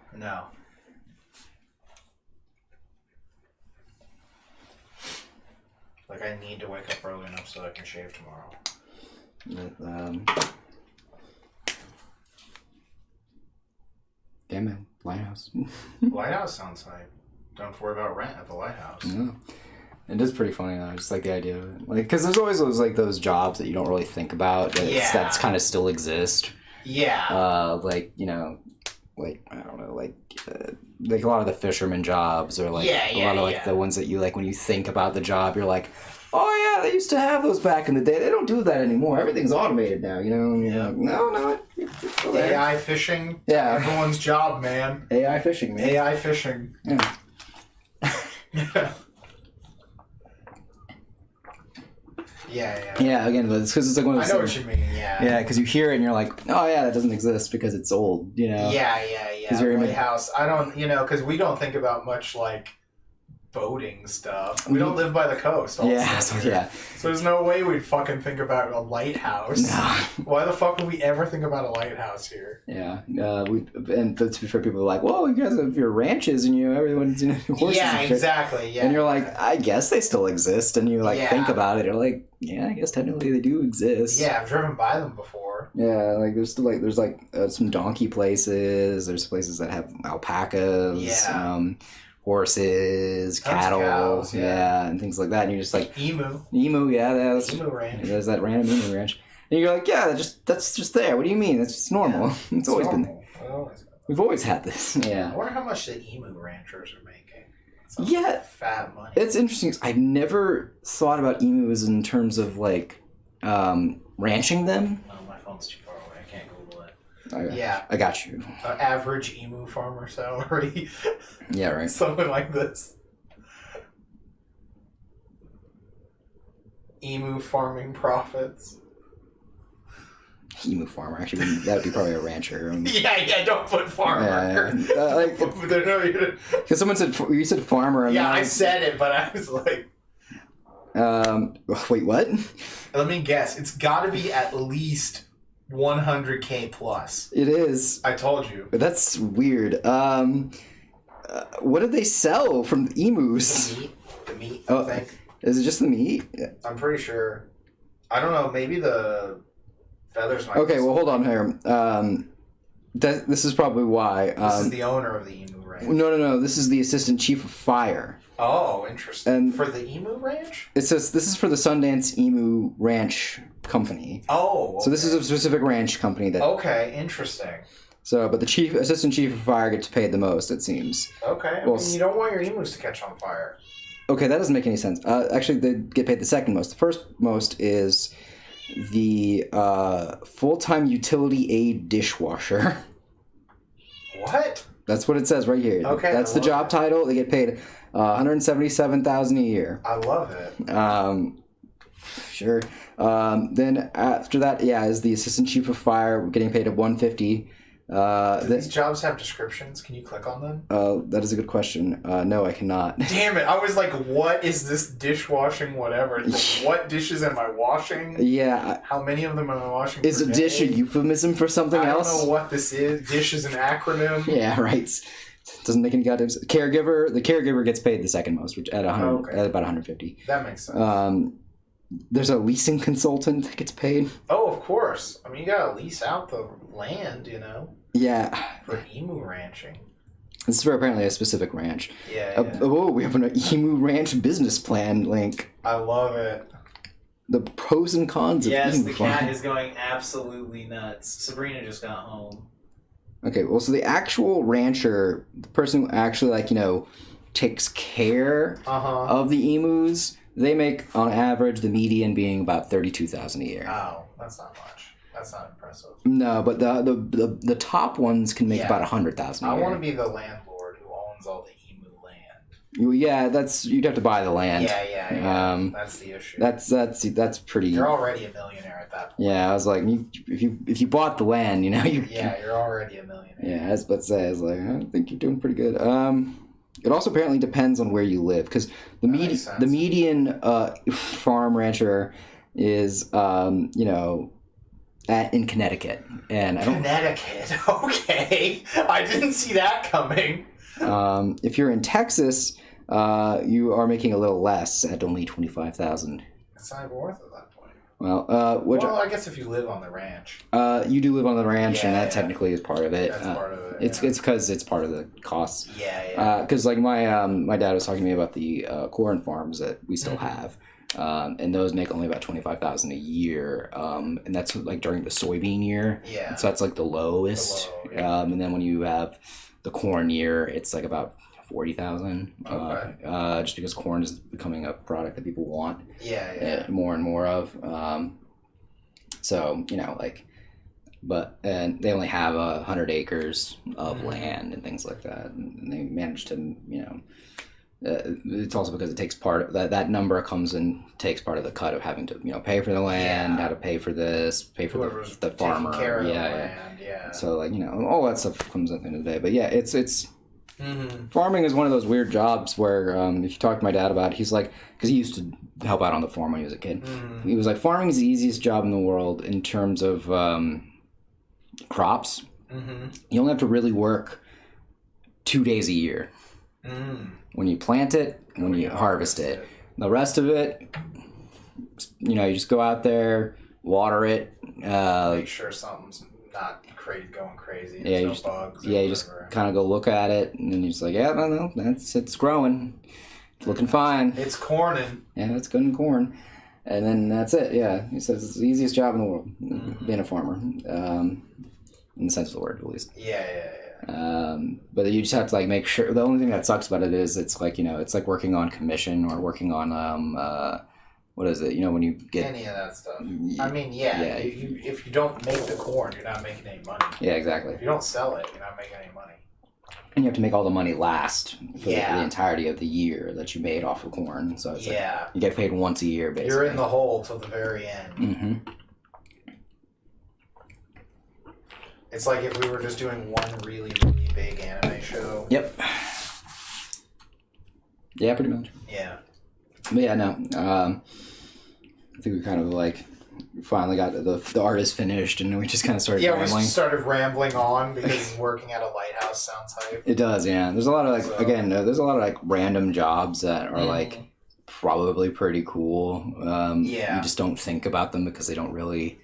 Like, I need to wake up early enough so I can shave tomorrow. Yeah, man. Lighthouse. Lighthouse sounds hype. Don't worry about rent at the lighthouse. Yeah. It is pretty funny though. Just like the idea of it, like, because there's always those jobs that you don't really think about that's kind of still exist. Yeah. Like, you know, like, I don't know, like a lot of the fisherman jobs, or like a lot of like the ones that you like when you think about the job, you're like, oh yeah, they used to have those back in the day. They don't do that anymore. Everything's automated now, you know? And you're like, no, it's still there. AI fishing. Yeah. Everyone's job, man. AI fishing, man. AI fishing. Yeah. Yeah, again, it's because it's like one of those I know what you mean, yeah. Yeah, because you hear it and you're like, oh yeah, that doesn't exist because it's old, you know? Yeah. Lighthouse. I don't, you know, because we don't think about much, like, boating stuff. We don't live by the coast. Yeah, so there's no way we'd fucking think about a lighthouse. No. Why the fuck would we ever think about a lighthouse here? Yeah, and to be fair, people are like, well, you guys have your ranches and everyone's horses. Yeah, and exactly. Yeah, and you're like, I guess they still exist, and you think about it, you're like, yeah, I guess technically they do exist. Yeah, I've driven by them before. Yeah, like there's still some donkey places. There's places that have alpacas. Yeah. Horses, cattle, cows, and things like that. And you're just like emu, yeah, that's emu ranch. There's that random emu ranch, and you're like, yeah, that's just there. What do you mean? That's just normal. Yeah, it's always been there. We've always had this. Yeah. I wonder how much the emu ranchers are making. Yeah, fat money. It's interesting. I've never thought about emus in terms of like ranching them. Oh, my phone's too far away. I can't Google it. I got you. Average emu farmer salary. Yeah, right. Something like this. Emu farming profits. Emu farmer. Actually, that would be probably a rancher. Yeah, don't put farmer. Yeah. Because someone said, you said farmer. Yeah, I said it, but I was like... wait, what? Let me guess. It's got to be at least 100K plus. It is. I told you. But that's weird. What did they sell from the emus? The meat, I think. Is it just the meat? Yeah. I'm pretty sure. I don't know. Maybe the feathers might. Okay, well, hold on here. This is probably why. This is the owner of the emu ranch. No. This is the assistant chief of fire. Oh, interesting. And for the emu ranch? It says this is for the Sundance Emu Ranch Company. Oh. Okay. So this is a specific ranch company that. Okay, interesting. So, but the assistant chief of fire gets paid the most, it seems. Okay. I mean, you don't want your emus to catch on fire. Okay, that doesn't make any sense. Actually, they get paid the second most. The first most is the full-time utility aid dishwasher. What? That's what it says right here. Okay. That's the job title. They get paid $177,000 a year. I love it. Sure. Then after that, is the assistant chief of fire getting paid at $150,000. Do these jobs have descriptions? Can you click on them? That is a good question. No, I cannot. Damn it! I was like, what is this dishwashing whatever? What dishes am I washing? Yeah. How many of them am I washing? Is a dish a euphemism for something else? I don't know what this is. Dish is an acronym. Yeah, right. Doesn't make any goddamn sense. Caregiver. The caregiver gets paid the second most, which at at about 150. That makes sense. There's a leasing consultant that gets paid. Oh, of course. I mean, you gotta lease out the land, you know. Yeah. For emu ranching. This is for apparently a specific ranch. Yeah. Oh, we have an emu ranch business plan link. I love it. The pros and cons of emu Yes, the cat farm. is going absolutely nuts. Sabrina just got home. Okay, well, so the actual rancher, the person who actually, like, you know, takes care of the emus, they make, on average, the median being about $32,000 a year. Oh, that's not much. That's not impressive. No, but the top ones can make about $100,000 a year. I want to be the landlord who owns all the emu land. Well, yeah, you'd have to buy the land. Yeah. That's the issue. That's pretty. You're already a millionaire at that point. Yeah, I was like, if you bought the land, you know, you're already a millionaire. Yeah, I was about to say, I was like, I think you're doing pretty good. It also apparently depends on where you live, because the median farm rancher is you know, in Connecticut, and Connecticut. Okay, I didn't see that coming. If you're in Texas, you are making a little less at only $25,000. It's not even worth it at that point. Well, I guess if you live on the ranch. You do live on the ranch, and that technically is part of it. That's part of it. It's because it's part of the costs. Yeah. Because like my dad was talking to me about the corn farms that we still have, and those make only about $25,000 a year, and that's like during the soybean year. Yeah. So that's like the lowest. And then when you have the corn year, it's like about $40,000. Okay. Just because corn is becoming a product that people want. Yeah. More and more of. So you know, like, and they only have 100 acres of land and things like that, and they manage to, you know. It's also because it takes part of that number comes and takes part of the cut of having to, you know, pay for the land, how to pay for this, pay for the farmer. Care of the land, yeah. So like, you know, all that stuff comes at the end of the day. But yeah, it's farming is one of those weird jobs where if you talk to my dad about it, he's like, because he used to help out on the farm when he was a kid. He was like, farming is the easiest job in the world in terms of crops. You only have to really work 2 days a year. When you plant it and when you harvest it. The rest of it, you know, you just go out there, water it. Make sure something's not going crazy. Yeah, you just kind of go look at it, and then you're just like, yeah, no, it's growing. It's looking fine. It's corning. Yeah, it's good in corn. And then that's it, yeah. He says it's the easiest job in the world, being a farmer. In the sense of the word, at least. Yeah. But you just have to like make sure. The only thing that sucks about it is it's like, you know, it's like working on commission or working on what is it? You know, when you get any of that stuff. I mean, if you don't make the corn, you're not making any money. Yeah, exactly. If you don't sell it, you're not making any money. And you have to make all the money last for the entirety of the year that you made off of corn. So it's like you get paid once a year, basically. You're in the hole till the very end. It's like if we were just doing one really, really big anime show. Yep. Yeah, pretty much. Yeah. But yeah, no. I think we kind of like finally got the art is finished, and we just kind of started rambling. We started rambling on because working at a lighthouse sounds hype. It does, yeah. There's a lot of there's a lot of like random jobs that are like probably pretty cool. You just don't think about them because they don't really,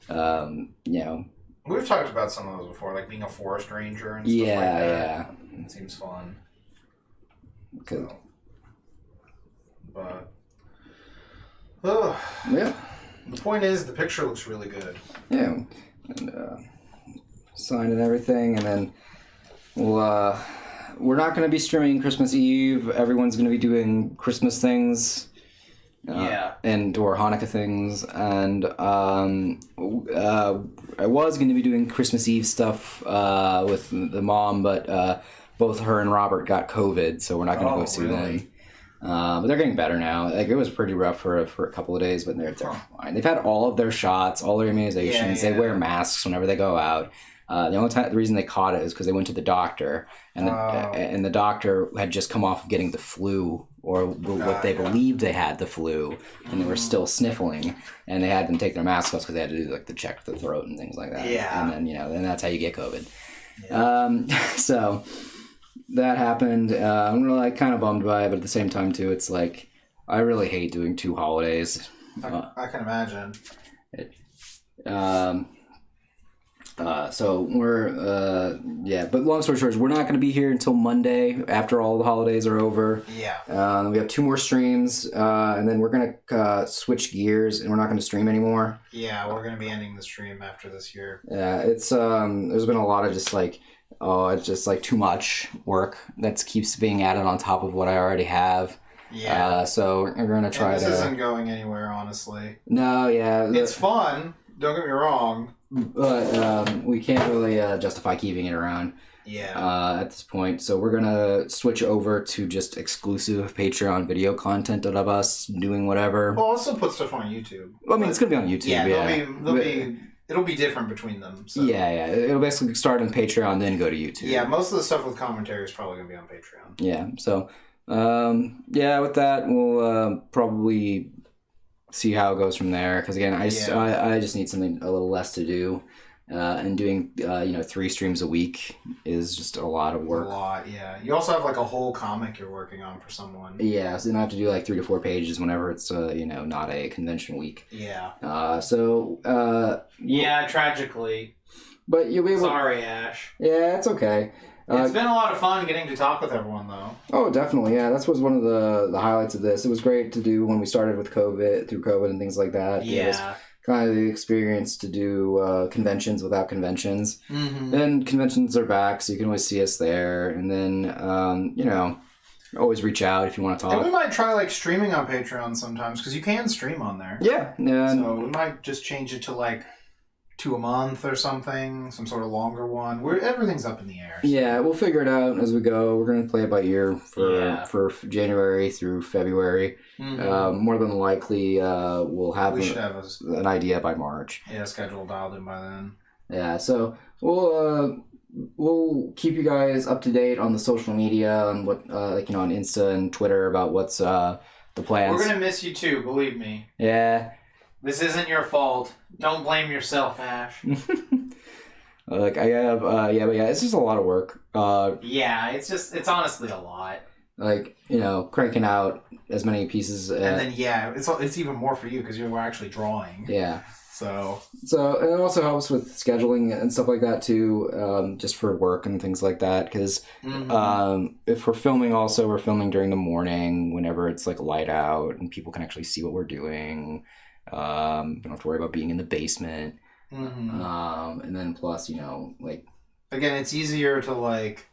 you know. We've talked about some of those before, like being a forest ranger and stuff like that. Yeah. It seems fun. Cool. But yeah. The point is, the picture looks really good. Yeah, and signed and everything, and then we're not going to be streaming Christmas Eve. Everyone's going to be doing Christmas things. And or Hanukkah things, and I was going to be doing Christmas Eve stuff with the mom, but both her and Robert got COVID, so we're not going to go see them. But they're getting better now. Like, it was pretty rough for a couple of days, but they're fine. They've had all of their shots, all their immunizations. They wear masks whenever they go out. The reason they caught it is because they went to the doctor, and the doctor had just come off of getting the flu, or what they believed they had the flu, and they were still sniffling, and they had them take their masks off because they had to do like the check the throat and things like that. Yeah. And then then that's how you get COVID. Yeah. So that happened. I'm really kind of bummed by it, but at the same time too, it's like I really hate doing 2 holidays. I can imagine. So we're but long story short is we're not going to be here until Monday after all the holidays are over. Yeah. We have 2 more streams, and then we're going to switch gears, and we're not going to stream anymore. Yeah, we're going to be ending the stream after this year. Yeah, it's there's been a lot of just like it's just like too much work that keeps being added on top of what I already have. Yeah. So we're going to try this isn't going anywhere, honestly. No, yeah. It's fun. Don't get me wrong. But we can't really justify keeping it around at this point. So we're going to switch over to just exclusive Patreon video content of us doing whatever. We'll also put stuff on YouTube. Well, I mean, it's going to be on YouTube. Yeah, it'll be different between them. So. Yeah. It'll basically start on Patreon, then go to YouTube. Yeah, most of the stuff with commentary is probably going to be on Patreon. Yeah, so, with that, we'll probably see how it goes from there, because again I just need something a little less to do, and doing 3 streams a week is just a lot of work. A lot. Yeah, you also have like a whole comic you're working on for someone. Yeah, so then I have to do like 3 to 4 pages whenever it's not a convention week. Yeah. Tragically, but you'll be able. Sorry, Ash. Yeah, it's okay. It's been a lot of fun getting to talk with everyone, though. Oh, definitely, yeah. That was one of the highlights of this. It was great to do when we started with through COVID and things like that. Yeah. It was kind of the experience to do conventions without conventions. Mm-hmm. Then conventions are back, so you can always see us there. And then, always reach out if you want to talk. And we might try like streaming on Patreon sometimes, because you can stream on there. Yeah. So we might just change it to like 2 a month or something, some sort of longer one. Everything's up in the air. So. Yeah, we'll figure it out as we go. We're going to play it by ear for January through February. Mm-hmm. More than likely, we should have an idea by March. Yeah, schedule dialed in by then. Yeah, so we'll keep you guys up to date on the social media and what on Insta and Twitter about what's the plans. We're going to miss you too, believe me. Yeah. This isn't your fault. Don't blame yourself, Ash. Like I have, it's just a lot of work. It's honestly a lot. Like cranking out as many pieces, and then it's even more for you because you're actually drawing. Yeah. So and it also helps with scheduling and stuff like that too, just for work and things like that. Because if we're filming, we're filming during the morning whenever it's like light out and people can actually see what we're doing. You don't have to worry about being in the basement. Mm-hmm. And then plus, again, it's easier to like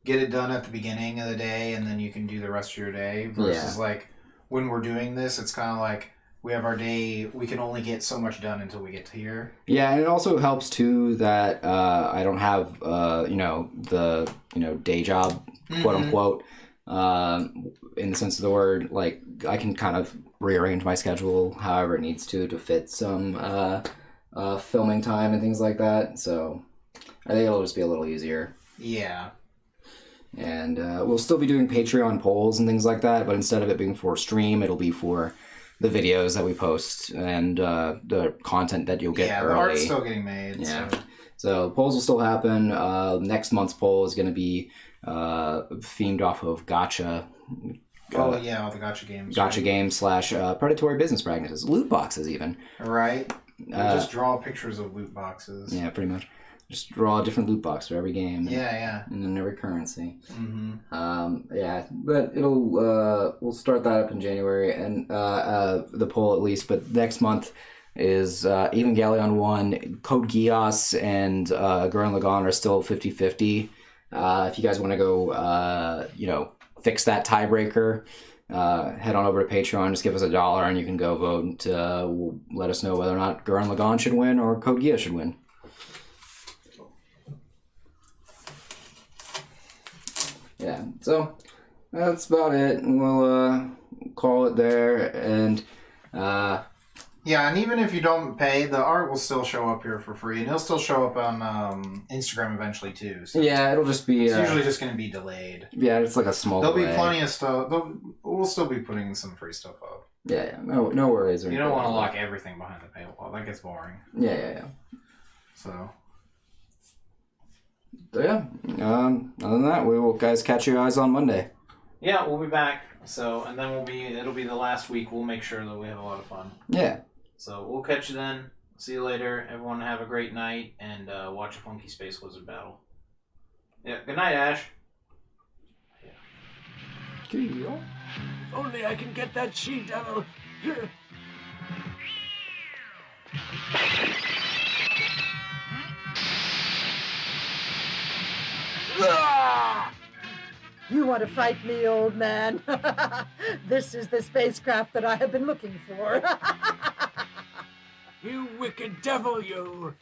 get it done at the beginning of the day and then you can do the rest of your day versus like when we're doing this, it's kind of like we have our day, we can only get so much done until we get to here. Yeah, and it also helps too that I don't have the day job, quote unquote, in the sense of the word. Like I can kind of rearrange my schedule however it needs to fit some filming time and things like that. So I think it'll just be a little easier. Yeah. And we'll still be doing Patreon polls and things like that, but instead of it being for stream, it'll be for the videos that we post and the content that you'll get early. Yeah, the art's still getting made. Yeah. So polls will still happen. Next month's poll is going to be themed off of gacha. The gacha games. Gacha games / predatory business practices. Loot boxes even. Right. Just draw pictures of loot boxes. Yeah, pretty much. Just draw a different loot box for every game. Yeah. And then every currency. Mm-hmm. But it'll we'll start that up in January and the poll at least. But next month is Evangelion 1, Code Geass, and Gurren Lagann are still 50-50. If you guys want to go, fix that tiebreaker, head on over to Patreon. Just give us $1 and you can go vote. We'll let us know whether or not Gurren Lagann should win or Code Geass should win. Yeah, so that's about it. We'll call it there, and Yeah, and even if you don't pay, the art will still show up here for free, and it'll still show up on Instagram eventually too. So Yeah, it'll just be. It's usually just going to be delayed. Yeah, it's like a small. There'll delay. be plenty of stuff. We'll still be putting some free stuff up. Yeah. No worries. You don't want to lock everything behind the paywall. That gets boring. Yeah. So yeah. Other than that, we will guys catch you guys on Monday. Yeah, we'll be back. So and then it'll be the last week. We'll make sure that we have a lot of fun. Yeah. So we'll catch you then. See you later. Everyone have a great night and watch a funky Space Wizard battle. Yeah. Good night, Ash. Yeah. If only I can get that she-devil. You want to fight me, old man? This is the spacecraft that I have been looking for. You wicked devil, you!